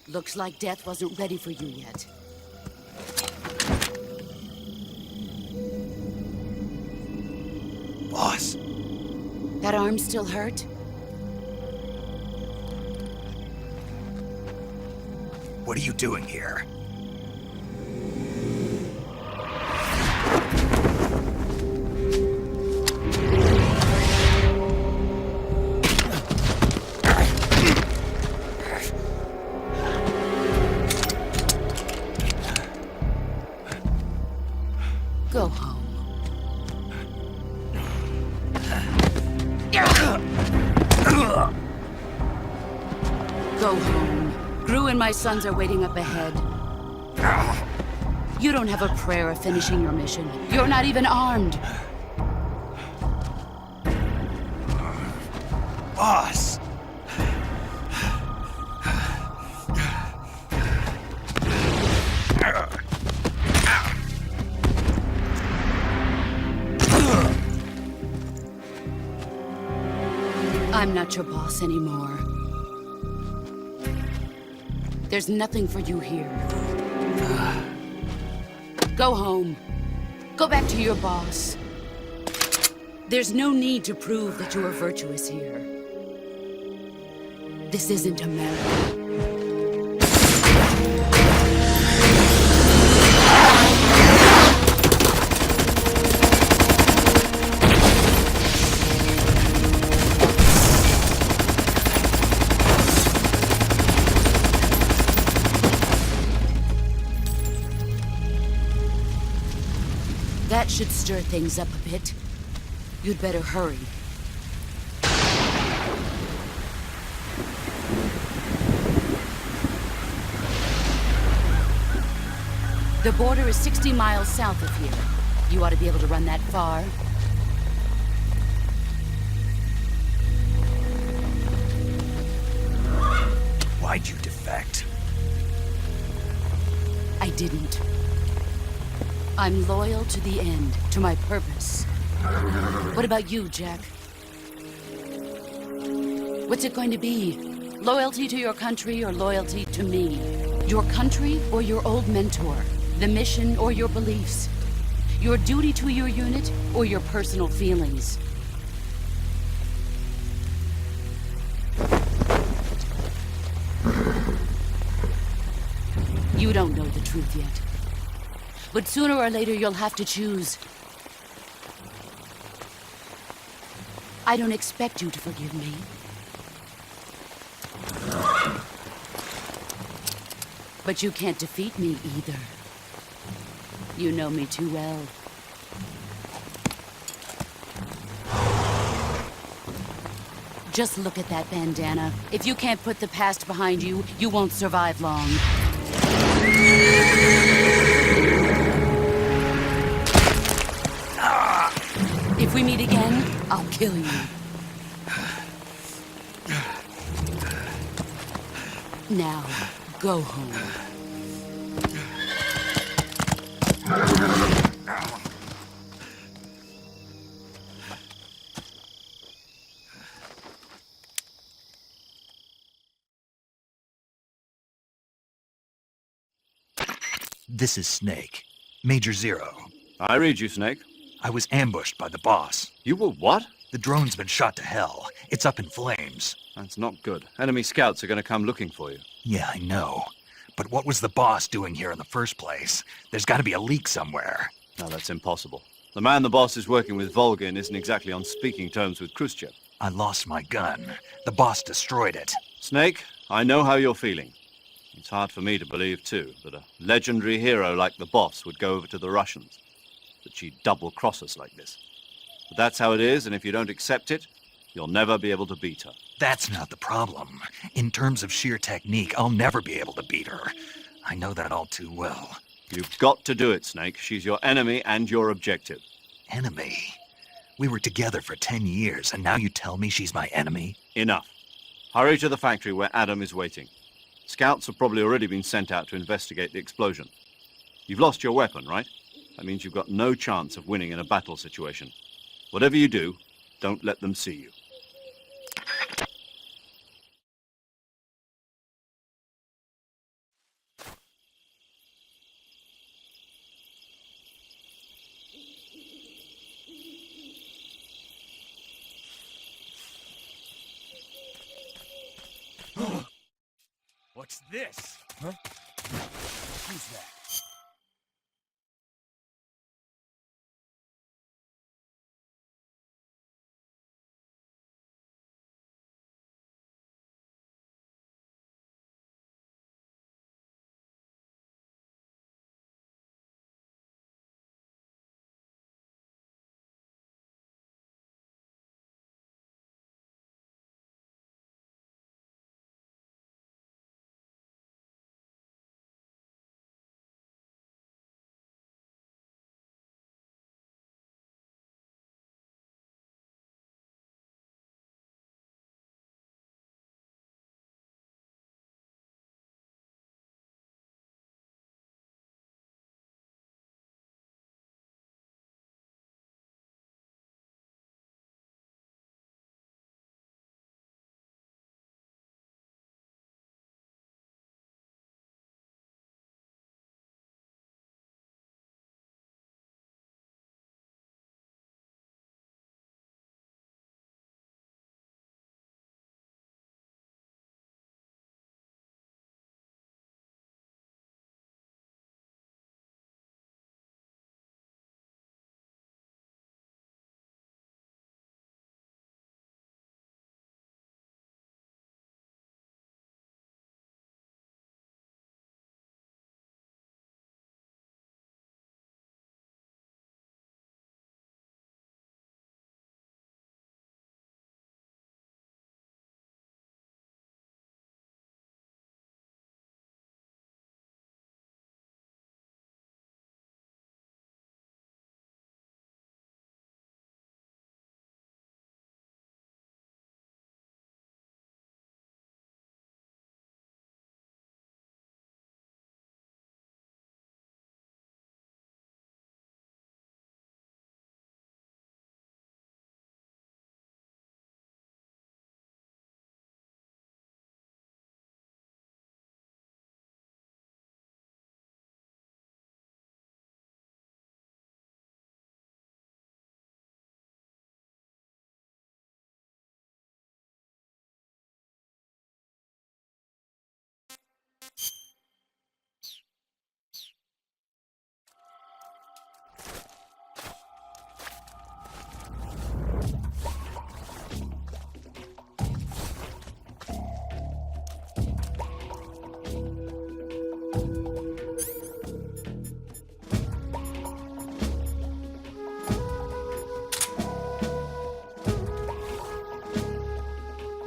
Looks like death wasn't ready for you yet. Boss. That arm still hurt? What are you doing here? Go home. Go home. Gru and my sons are waiting up ahead. You don't have a prayer of finishing your mission. You're not even armed. Boss! I'm not your boss anymore. There's nothing for you here. Go home. Go back to your boss. There's no need to prove that you are virtuous here. This isn't America. That should stir things up a bit. You'd better hurry. The border is 60 miles south of here. You ought to be able to run that far. Why'd you defect? I didn't. I'm loyal to the end, to my purpose. What about you, Jack? What's it going to be? Loyalty to your country or loyalty to me? Your country or your old mentor? The mission or your beliefs? Your duty to your unit or your personal feelings? You don't know the truth yet. But sooner or later, you'll have to choose. I don't expect you to forgive me. But you can't defeat me either. You know me too well. Just look at that bandana. If you can't put the past behind you, you won't survive long. If we meet again, I'll kill you. Now, go home. This is Snake. Major Zero. I read you, Snake. I was ambushed by the boss. You were what? The drone's been shot to hell. It's up in flames. That's not good. Enemy scouts are going to come looking for you. Yeah, I know. But what was the boss doing here in the first place? There's got to be a leak somewhere. No, that's impossible. The man the boss is working with, Volgin, isn't exactly on speaking terms with Khrushchev. I lost my gun. The boss destroyed it. Snake, I know how you're feeling. It's hard for me to believe, too, that a legendary hero like the boss would go over to the Russians. That she'd double-cross us like this. But that's how it is, and if you don't accept it, you'll never be able to beat her. That's not the problem. In terms of sheer technique, I'll never be able to beat her. I know that all too well. You've got to do it, Snake. She's your enemy and your objective. Enemy? We were together for 10 years, and now you tell me she's my enemy? Enough. Hurry to the factory where Adam is waiting. Scouts have probably already been sent out to investigate the explosion. You've lost your weapon, right? That means you've got no chance of winning in a battle situation. Whatever you do, don't let them see you. What's this? Huh? Who's that?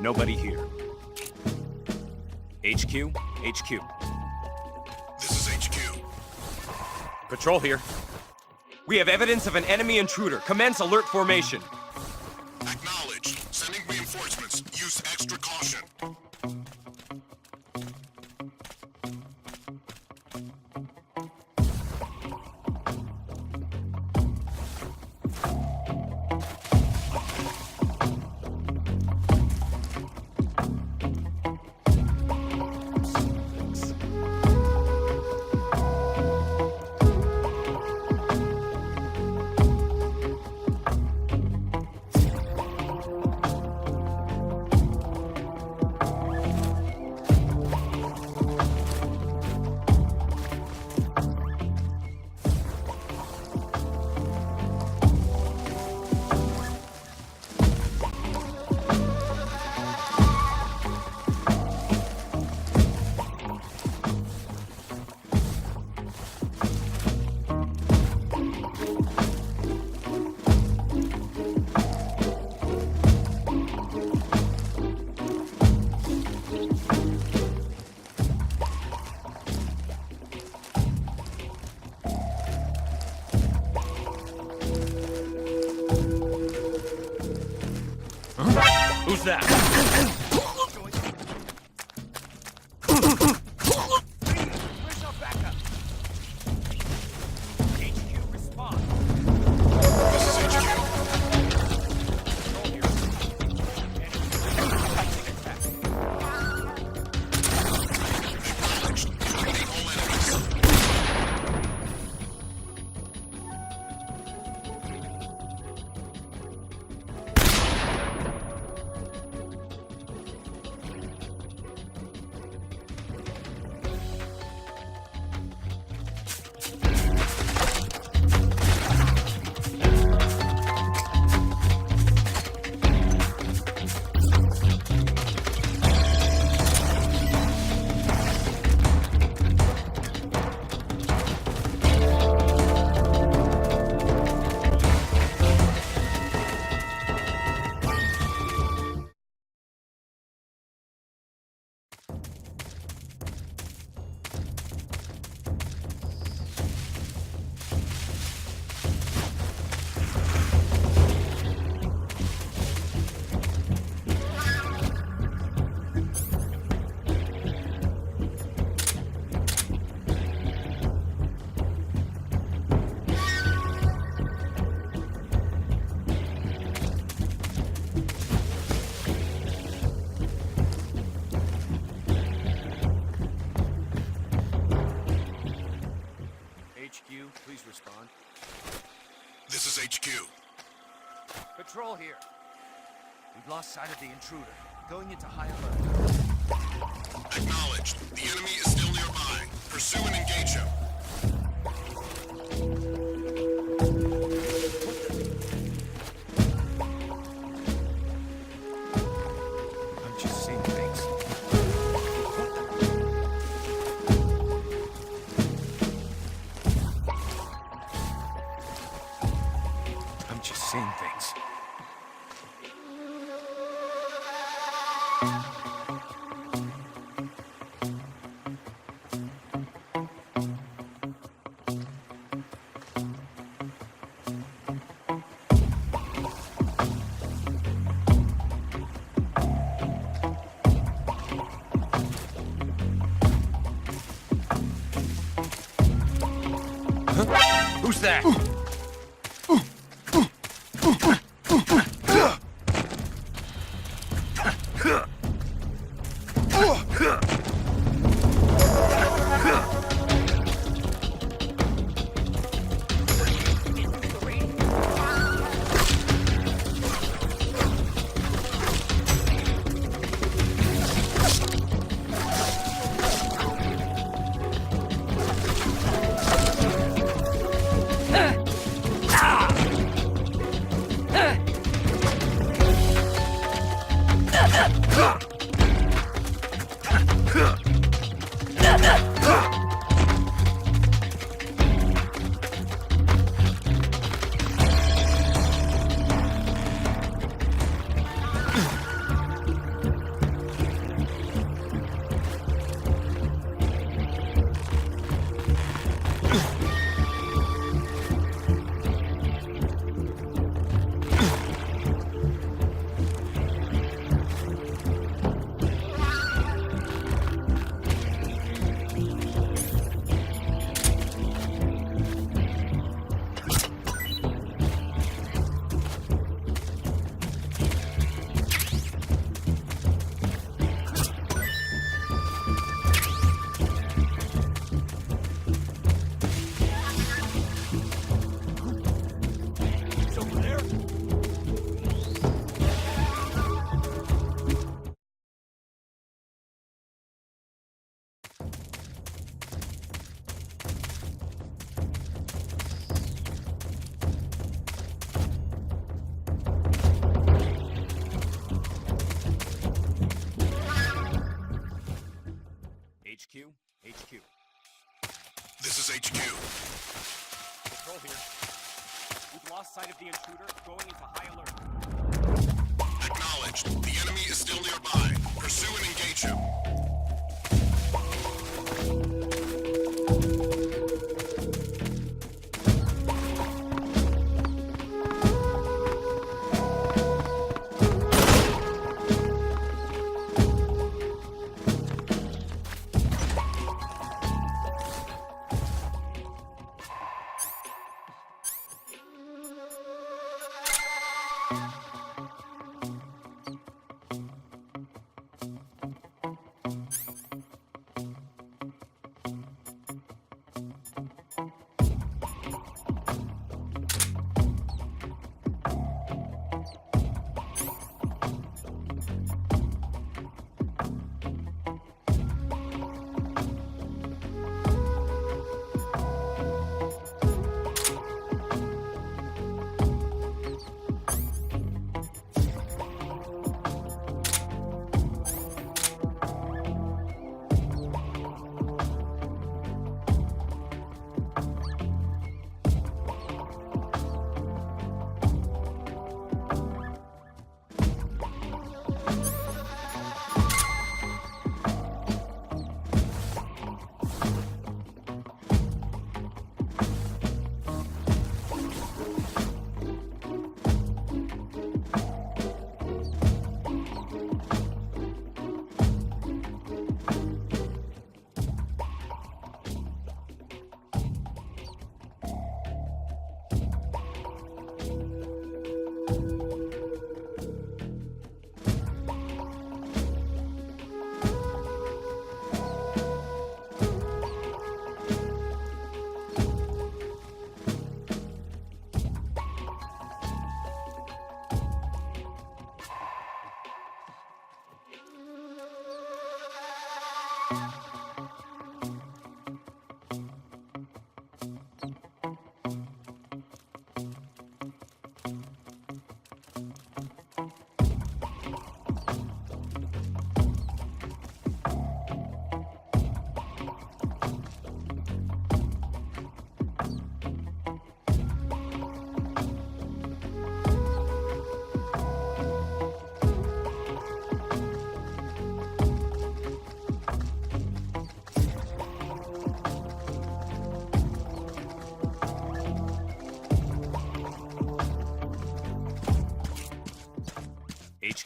Nobody here. HQ? HQ. This is HQ. Patrol here. We have evidence of an enemy intruder. Commence alert formation. Acknowledged. Sending reinforcements. Use extra caution. Who's that? Patrol here. We've lost sight of the intruder. Going into high alert. Acknowledged. The enemy is still nearby. Pursue and engage him. I'm just seeing things. I'm just seeing things. Who's that? HQ. This is HQ. Patrol here. We've lost sight of the intruder, going into high alert. Acknowledged. The enemy is still nearby. Pursue and engage him.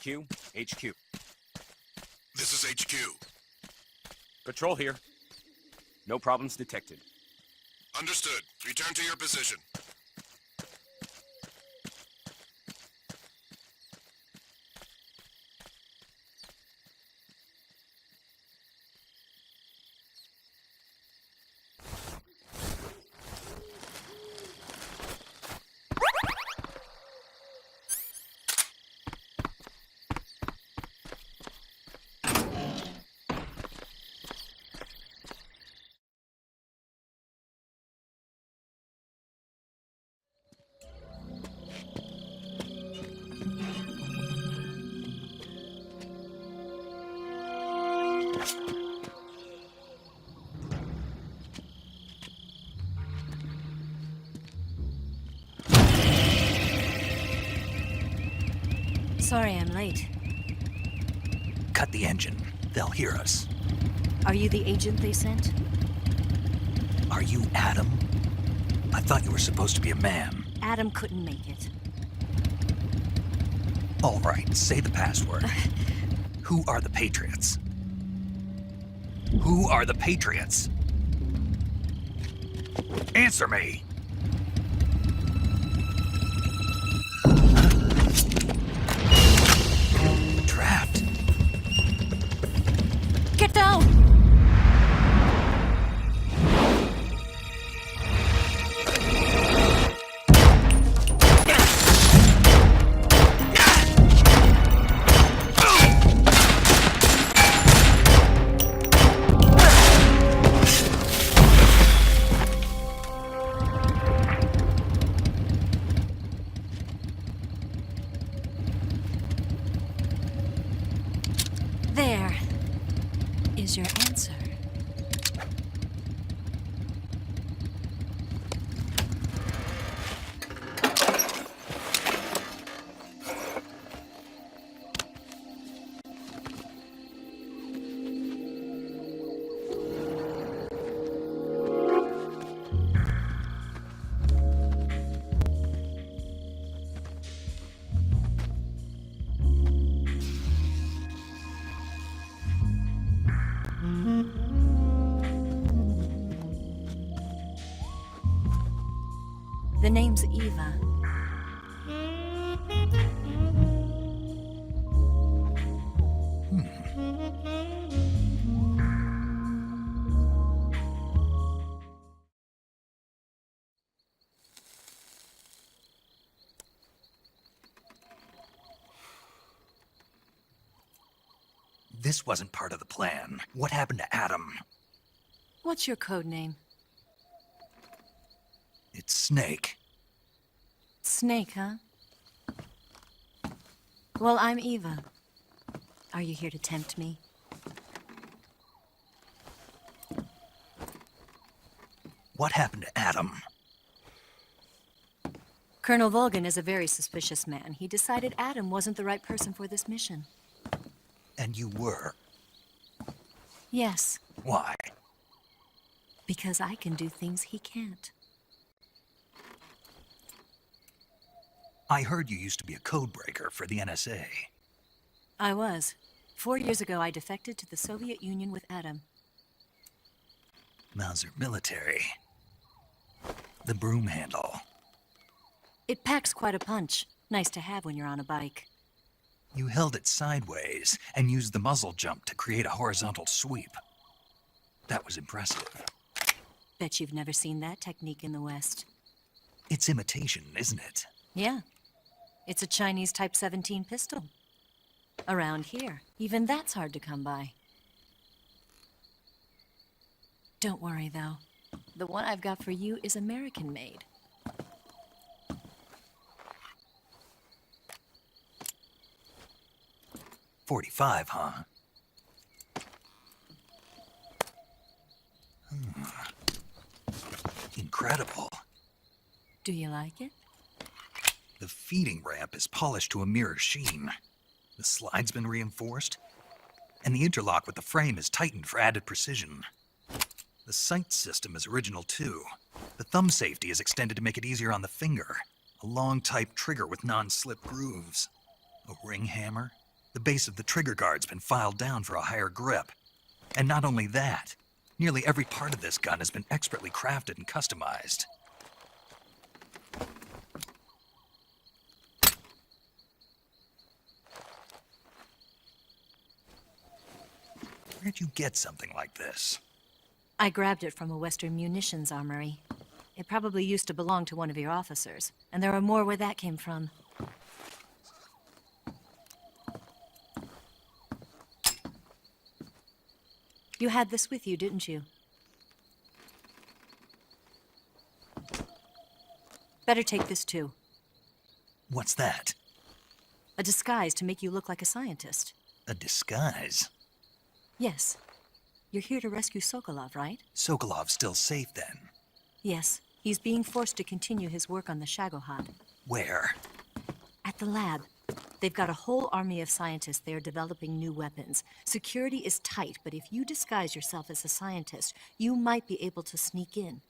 HQ, HQ. This is HQ. Patrol here. No problems detected. Understood. Return to your position. Sorry I'm late. Cut the engine. They'll hear us. Are you the agent they sent? Are you Adam? I thought you were supposed to be a man. Adam couldn't make it. All right, say the password. Who are the Patriots? Who are the Patriots? Answer me! Trapped. Get down! There is your answer. The name's Eva. This wasn't part of the plan. What happened to Adam? What's your code name? It's Snake. Snake, huh? Well, I'm Eva. Are you here to tempt me? What happened to Adam? Colonel Volgan is a very suspicious man. He decided Adam wasn't the right person for this mission. And you were. Yes, Why? because I can do things he can't. I heard you used to be a codebreaker for the NSA. I was. 4 years ago, I defected to the Soviet Union with Adam. Mauser military. The broom handle. It packs quite a punch. Nice to have when you're on a bike. You held it sideways and used the muzzle jump to create a horizontal sweep. That was impressive. Bet you've never seen that technique in the West. It's imitation, isn't it? Yeah. It's a Chinese Type 17 pistol. Around here, even that's hard to come by. Don't worry, though. The one I've got for you is American-made. .45, huh? Incredible. Do you like it? The feeding ramp is polished to a mirror sheen. The slide's been reinforced, and the interlock with the frame is tightened for added precision. The sight system is original too. The thumb safety is extended to make it easier on the finger. A long type trigger with non-slip grooves. A ring hammer, The base of the trigger guard's been filed down for a higher grip. And not only that, nearly every part of this gun has been expertly crafted and customized. Where'd you get something like this? I grabbed it from a Western munitions armory. It probably used to belong to one of your officers, and there are more where that came from. You had this with you, didn't you? Better take this too. What's that? A disguise to make you look like a scientist. A disguise? Yes. You're here to rescue Sokolov, right? Sokolov's still safe then? Yes. He's being forced to continue his work on the Shagohod. Where? At the lab. They've got a whole army of scientists there developing new weapons. Security is tight, but if you disguise yourself as a scientist, you might be able to sneak in.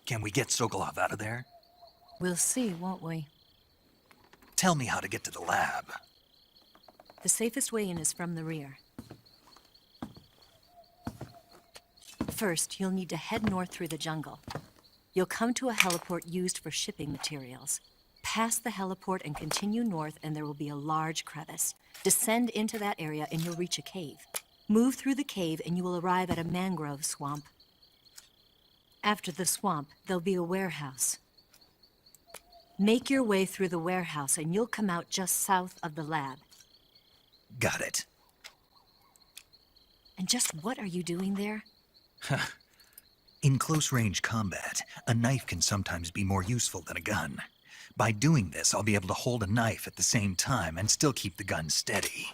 Can we get Sokolov out of there? We'll see, won't we? Tell me how to get to the lab. The safest way in is from the rear. First, you'll need to head north through the jungle. You'll come to a heliport used for shipping materials. Pass the heliport and continue north, and there will be a large crevice. Descend into that area and you'll reach a cave. Move through the cave and you will arrive at a mangrove swamp. After the swamp, there'll be a warehouse. Make your way through the warehouse and you'll come out just south of the lab. Got it. And just what are you doing there? In close-range combat, a knife can sometimes be more useful than a gun. By doing this, I'll be able to hold a knife at the same time and still keep the gun steady.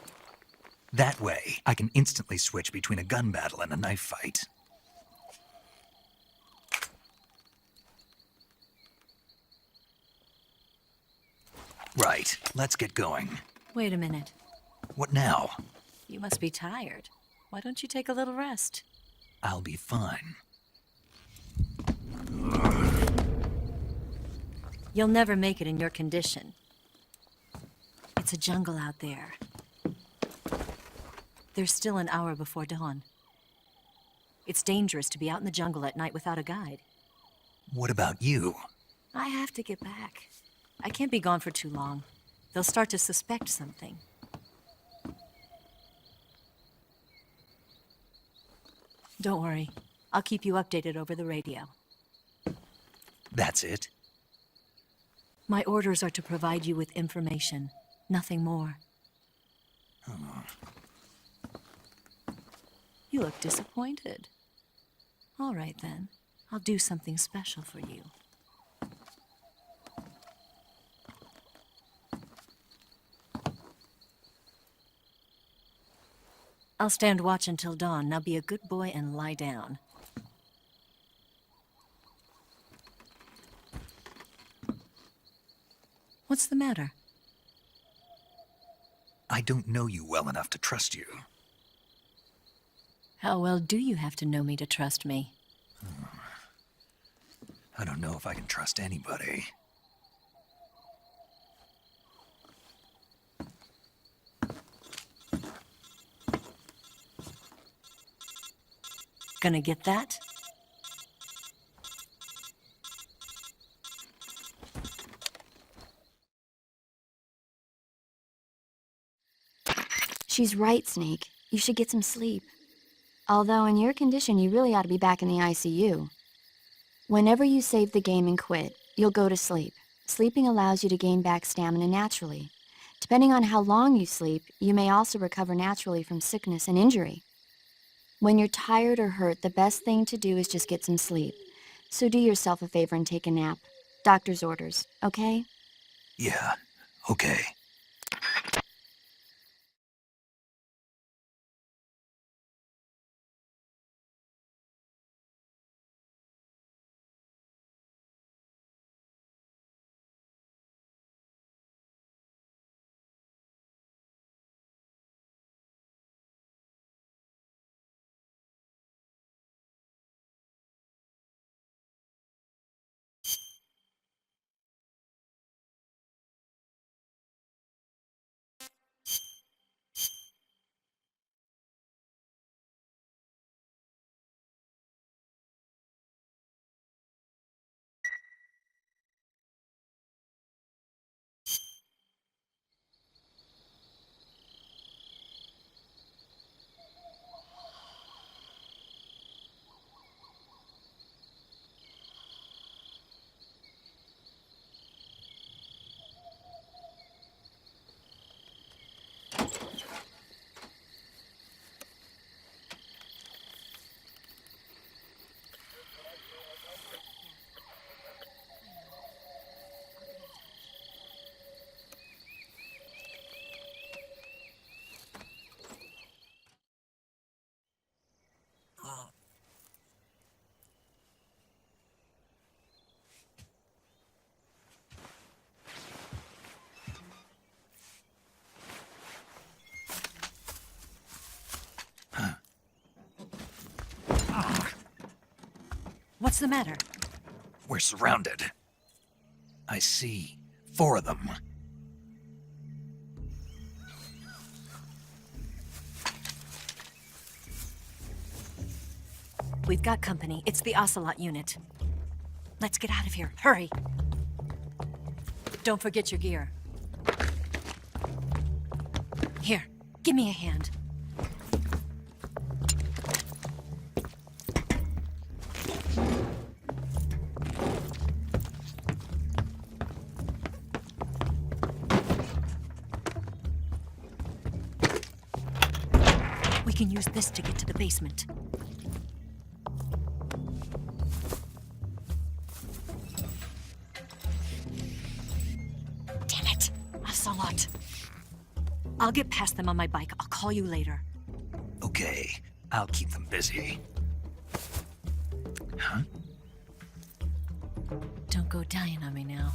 That way, I can instantly switch between a gun battle and a knife fight. Right, let's get going. Wait a minute. What now? You must be tired. Why don't you take a little rest? I'll be fine. You'll never make it in your condition. It's a jungle out there. There's still an hour before dawn. It's dangerous to be out in the jungle at night without a guide. What about you? I have to get back. I can't be gone for too long. They'll start to suspect something. Don't worry. I'll keep you updated over the radio. That's it? My orders are to provide you with information, nothing more. Oh. You look disappointed. All right then. I'll do something special for you. I'll stand watch until dawn. Now be a good boy and lie down. What's the matter? I don't know you well enough to trust you. How well do you have to know me to trust me? I don't know if I can trust anybody. Gonna get that? She's right, Snake. You should get some sleep. Although in your condition, you really ought to be back in the ICU. Whenever you save the game and quit, you'll go to sleep. Sleeping allows you to gain back stamina naturally. Depending on how long you sleep, you may also recover naturally from sickness and injury. When you're tired or hurt, the best thing to do is just get some sleep. So do yourself a favor and take a nap. Doctor's orders, okay? Yeah, okay. What's the matter? We're surrounded. I see 4 of them. We've got company. It's the Ocelot unit. Let's get out of here. Hurry! Don't forget your gear. Here, give me a hand. We can use this to get to the basement. Damn it! Ocelot. I'll get past them on my bike. I'll call you later. Okay, I'll keep them busy. Huh? Don't go dying on me now.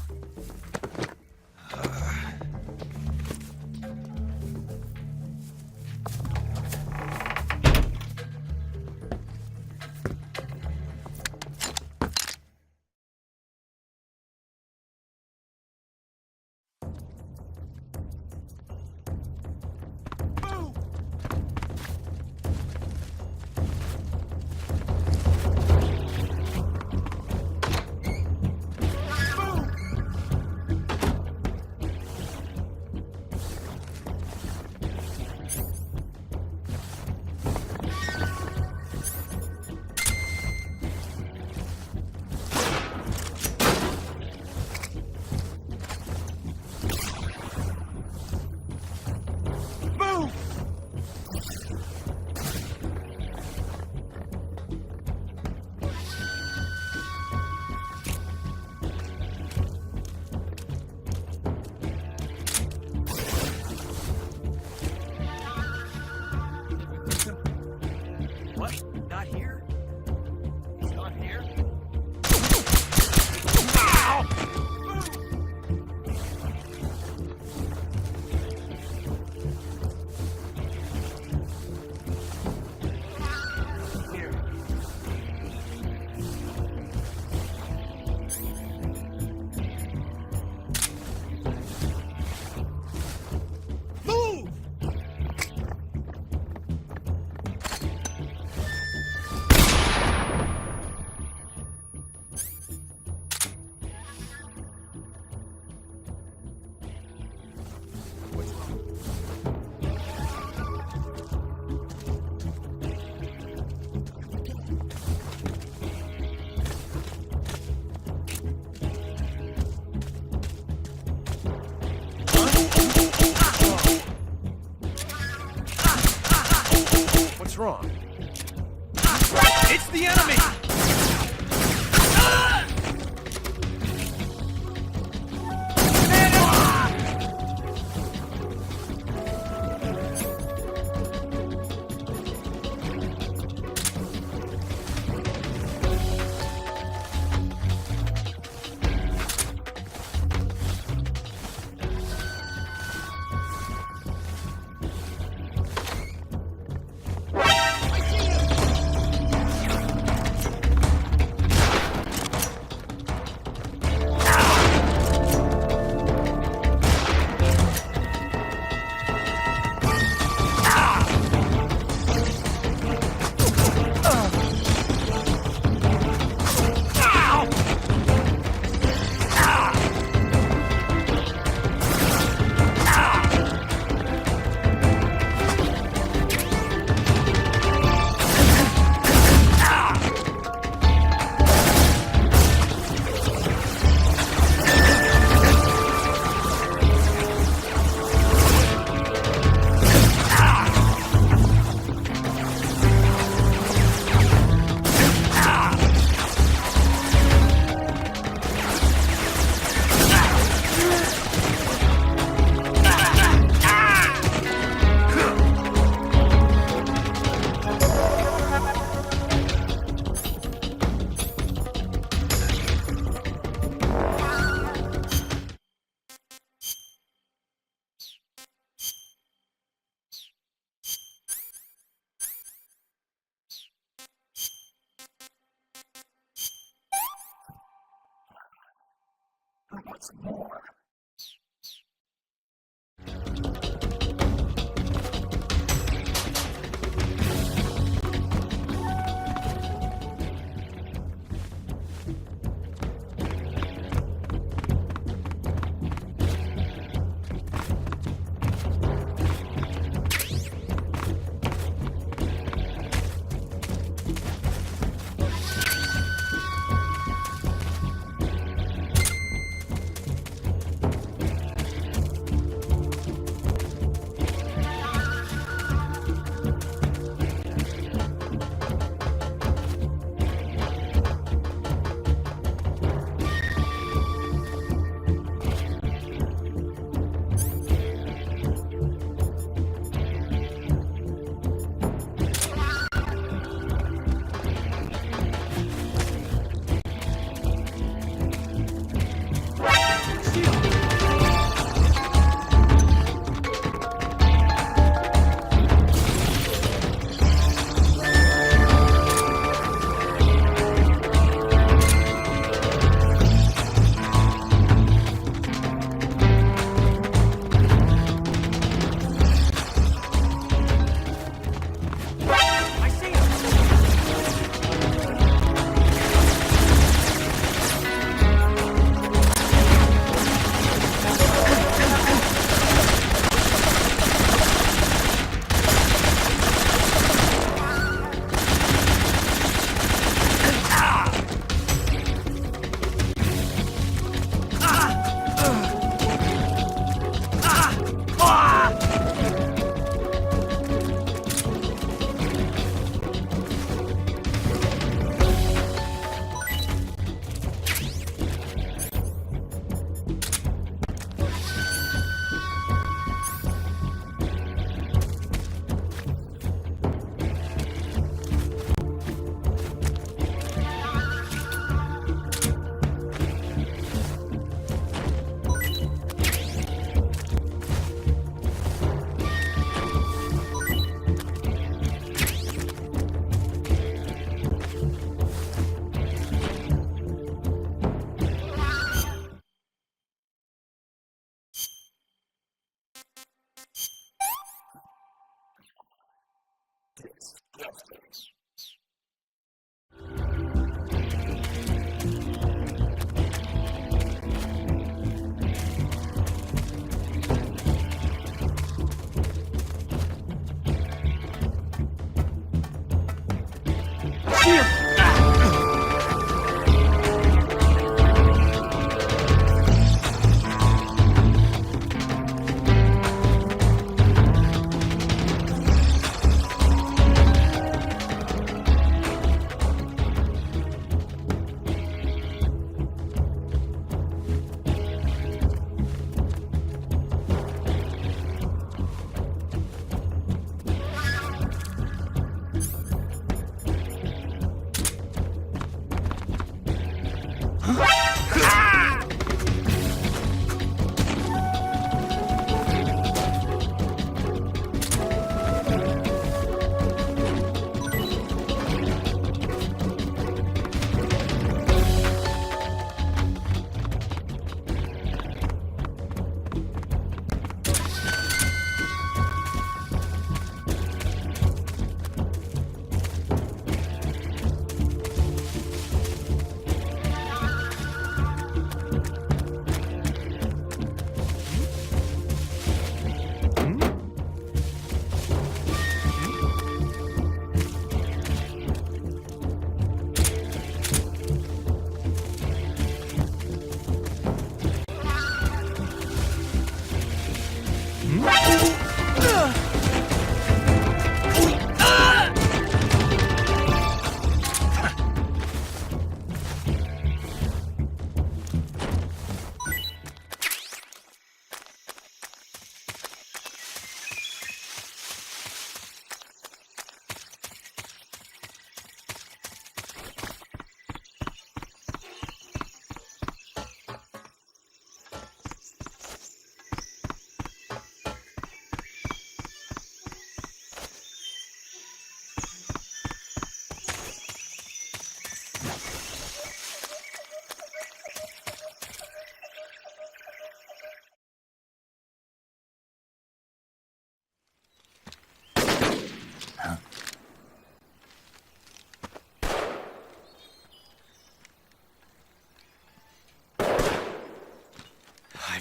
What's wrong? It's the enemy! once more.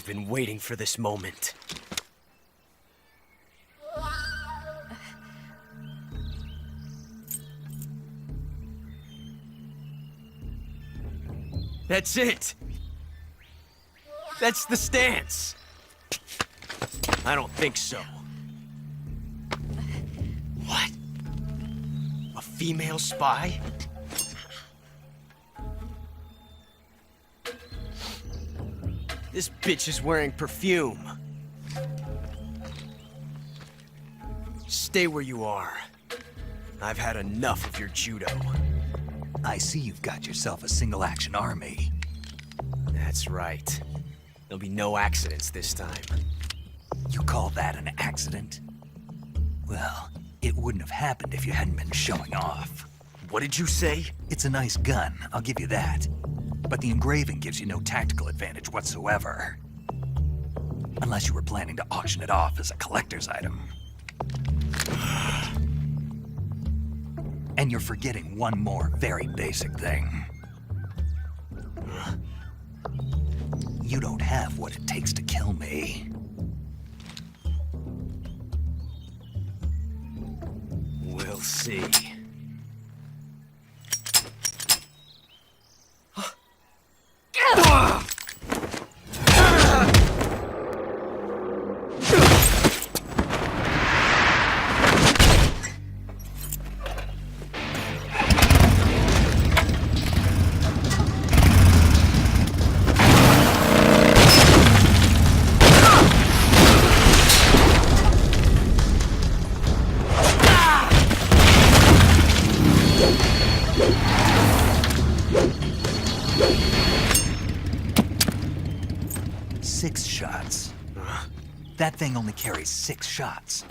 I've been waiting for this moment. That's it! That's the stance! I don't think so. What? A female spy? This bitch is wearing perfume. Stay where you are. I've had enough of your judo. I see you've got yourself a single-action army. That's right. There'll be no accidents this time. You call that an accident? Well, it wouldn't have happened if you hadn't been showing off. What did you say? It's a nice gun, I'll give you that. But the engraving gives you no tactical advantage whatsoever. Unless you were planning to auction it off as a collector's item. And you're forgetting one more very basic thing. You don't have what it takes to kill me. We'll see. That thing only carries 6 shots.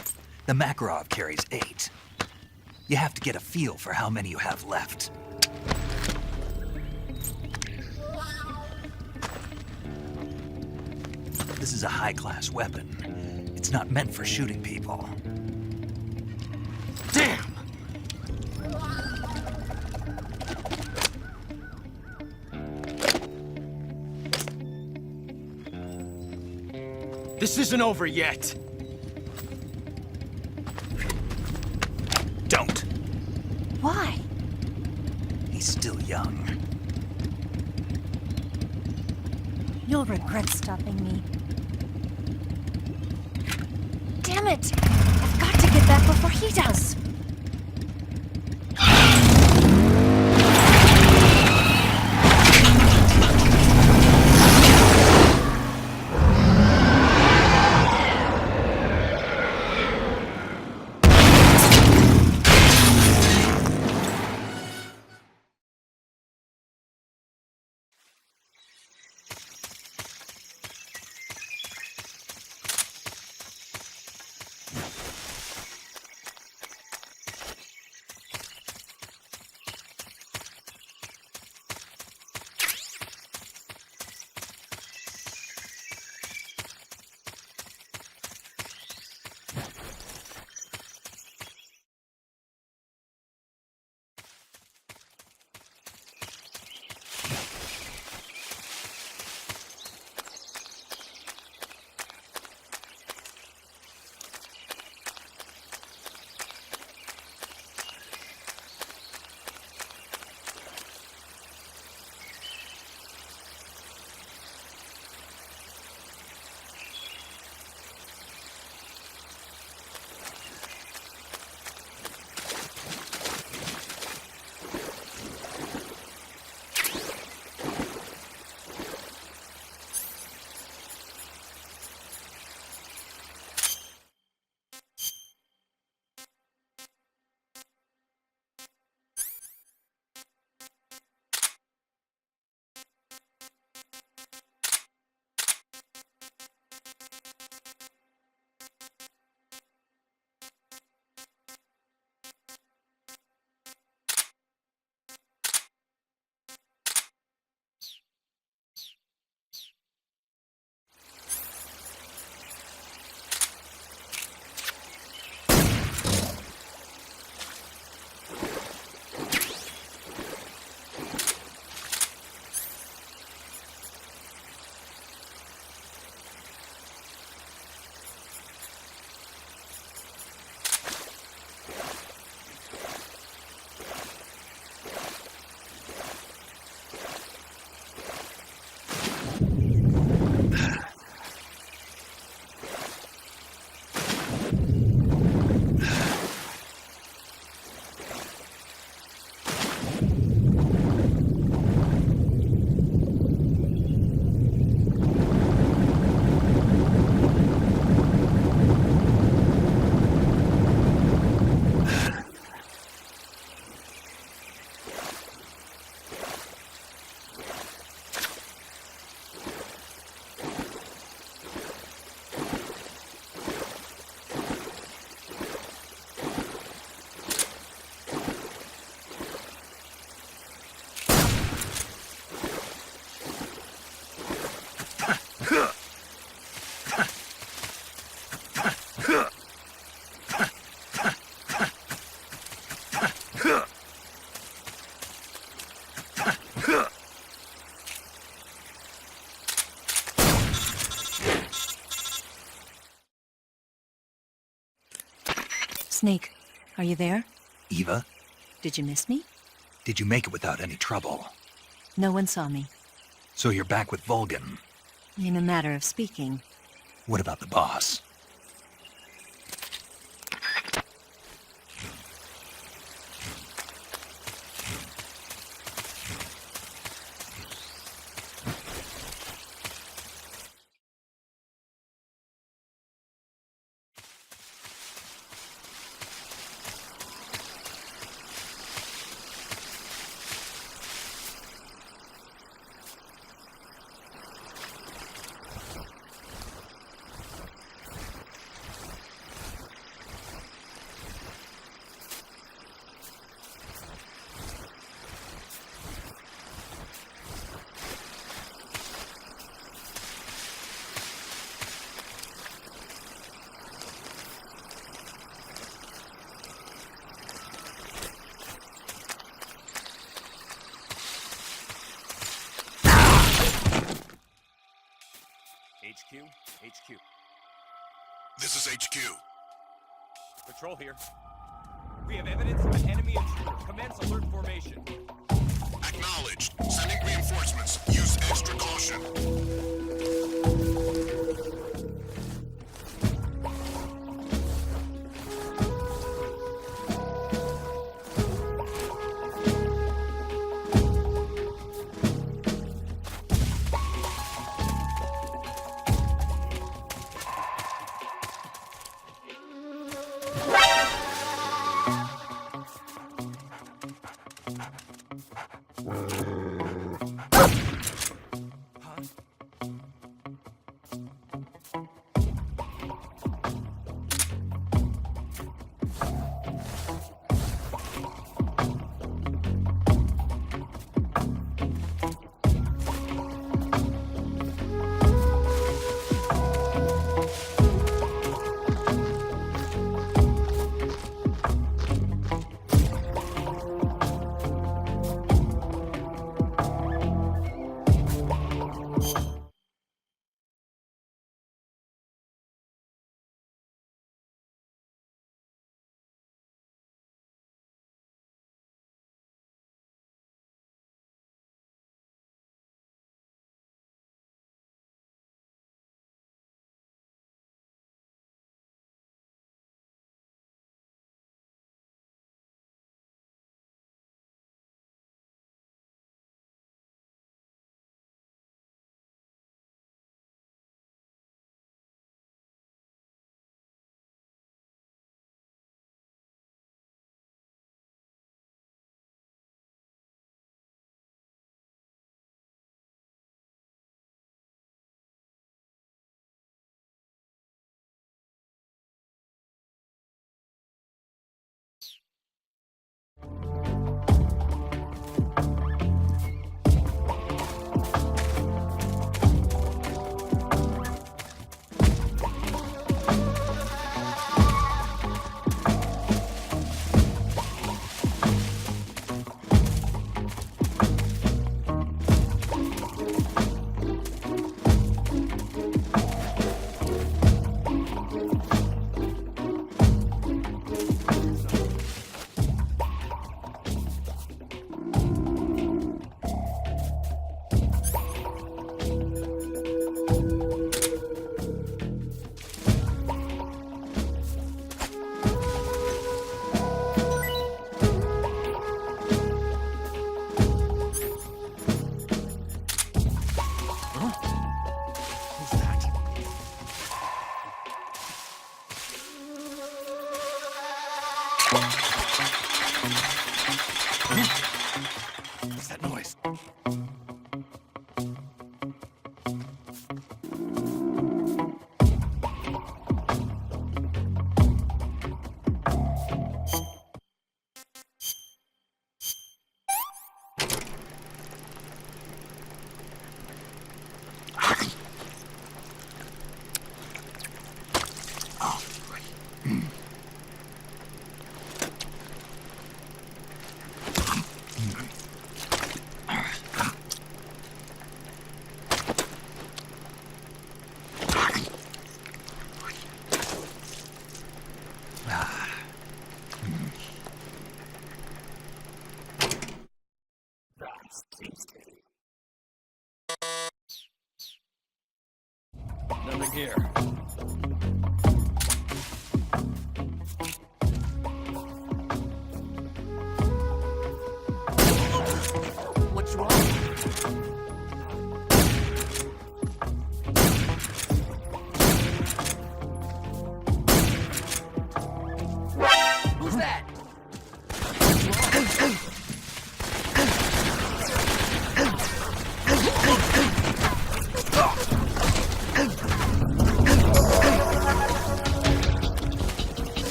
The Makarov carries 8. You have to get a feel for how many you have left. This is a high-class weapon. It's not meant for shooting people. Damn! This isn't over yet. Don't. Why? He's still young. You'll regret stopping me. Damn it! I've got to get back before he does. Snake, are you there? Eva, Did you miss me? did you make it without any trouble? No one saw me. So you're back with Vulcan. In a matter of speaking. What about the boss? HQ. This is HQ. Patrol here. We have evidence of an enemy intruder. Commence alert formation. Acknowledged. Sending reinforcements. Use extra caution.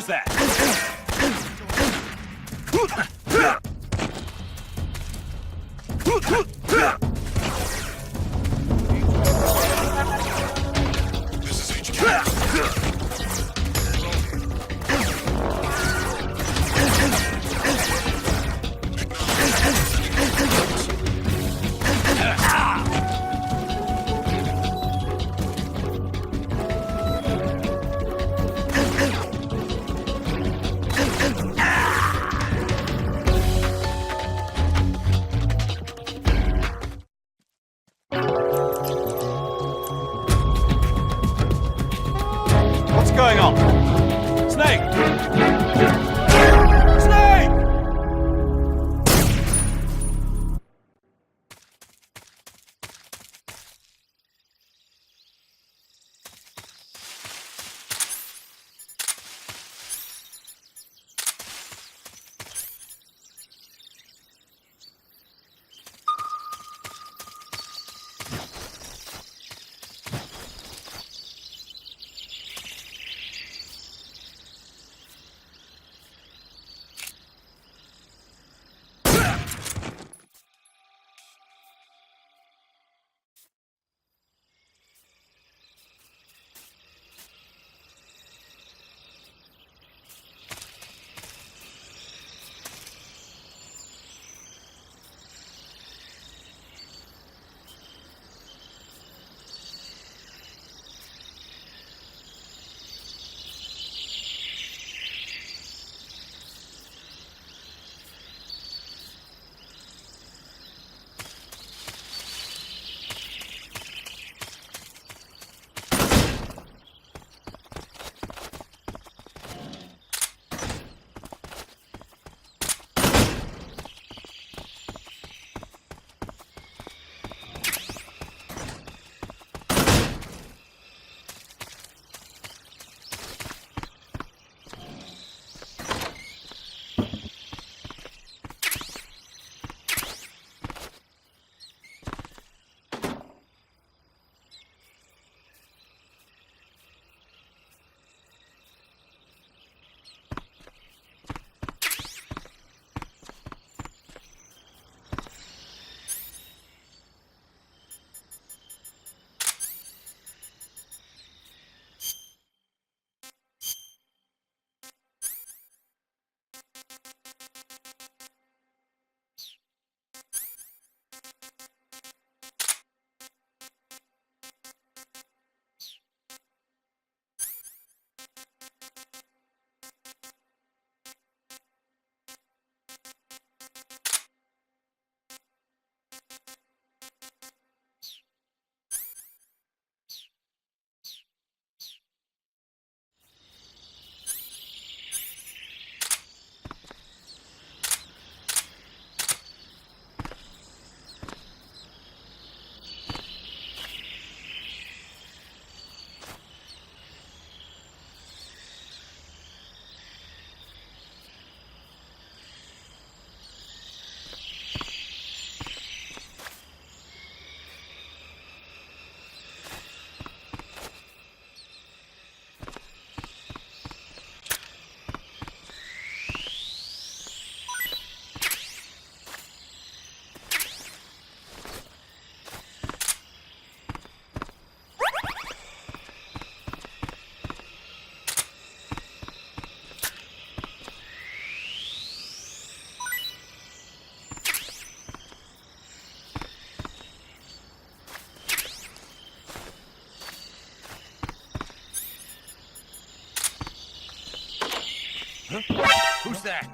Who's that? This is HQ. What's going on? Snake! Snake! Who's that?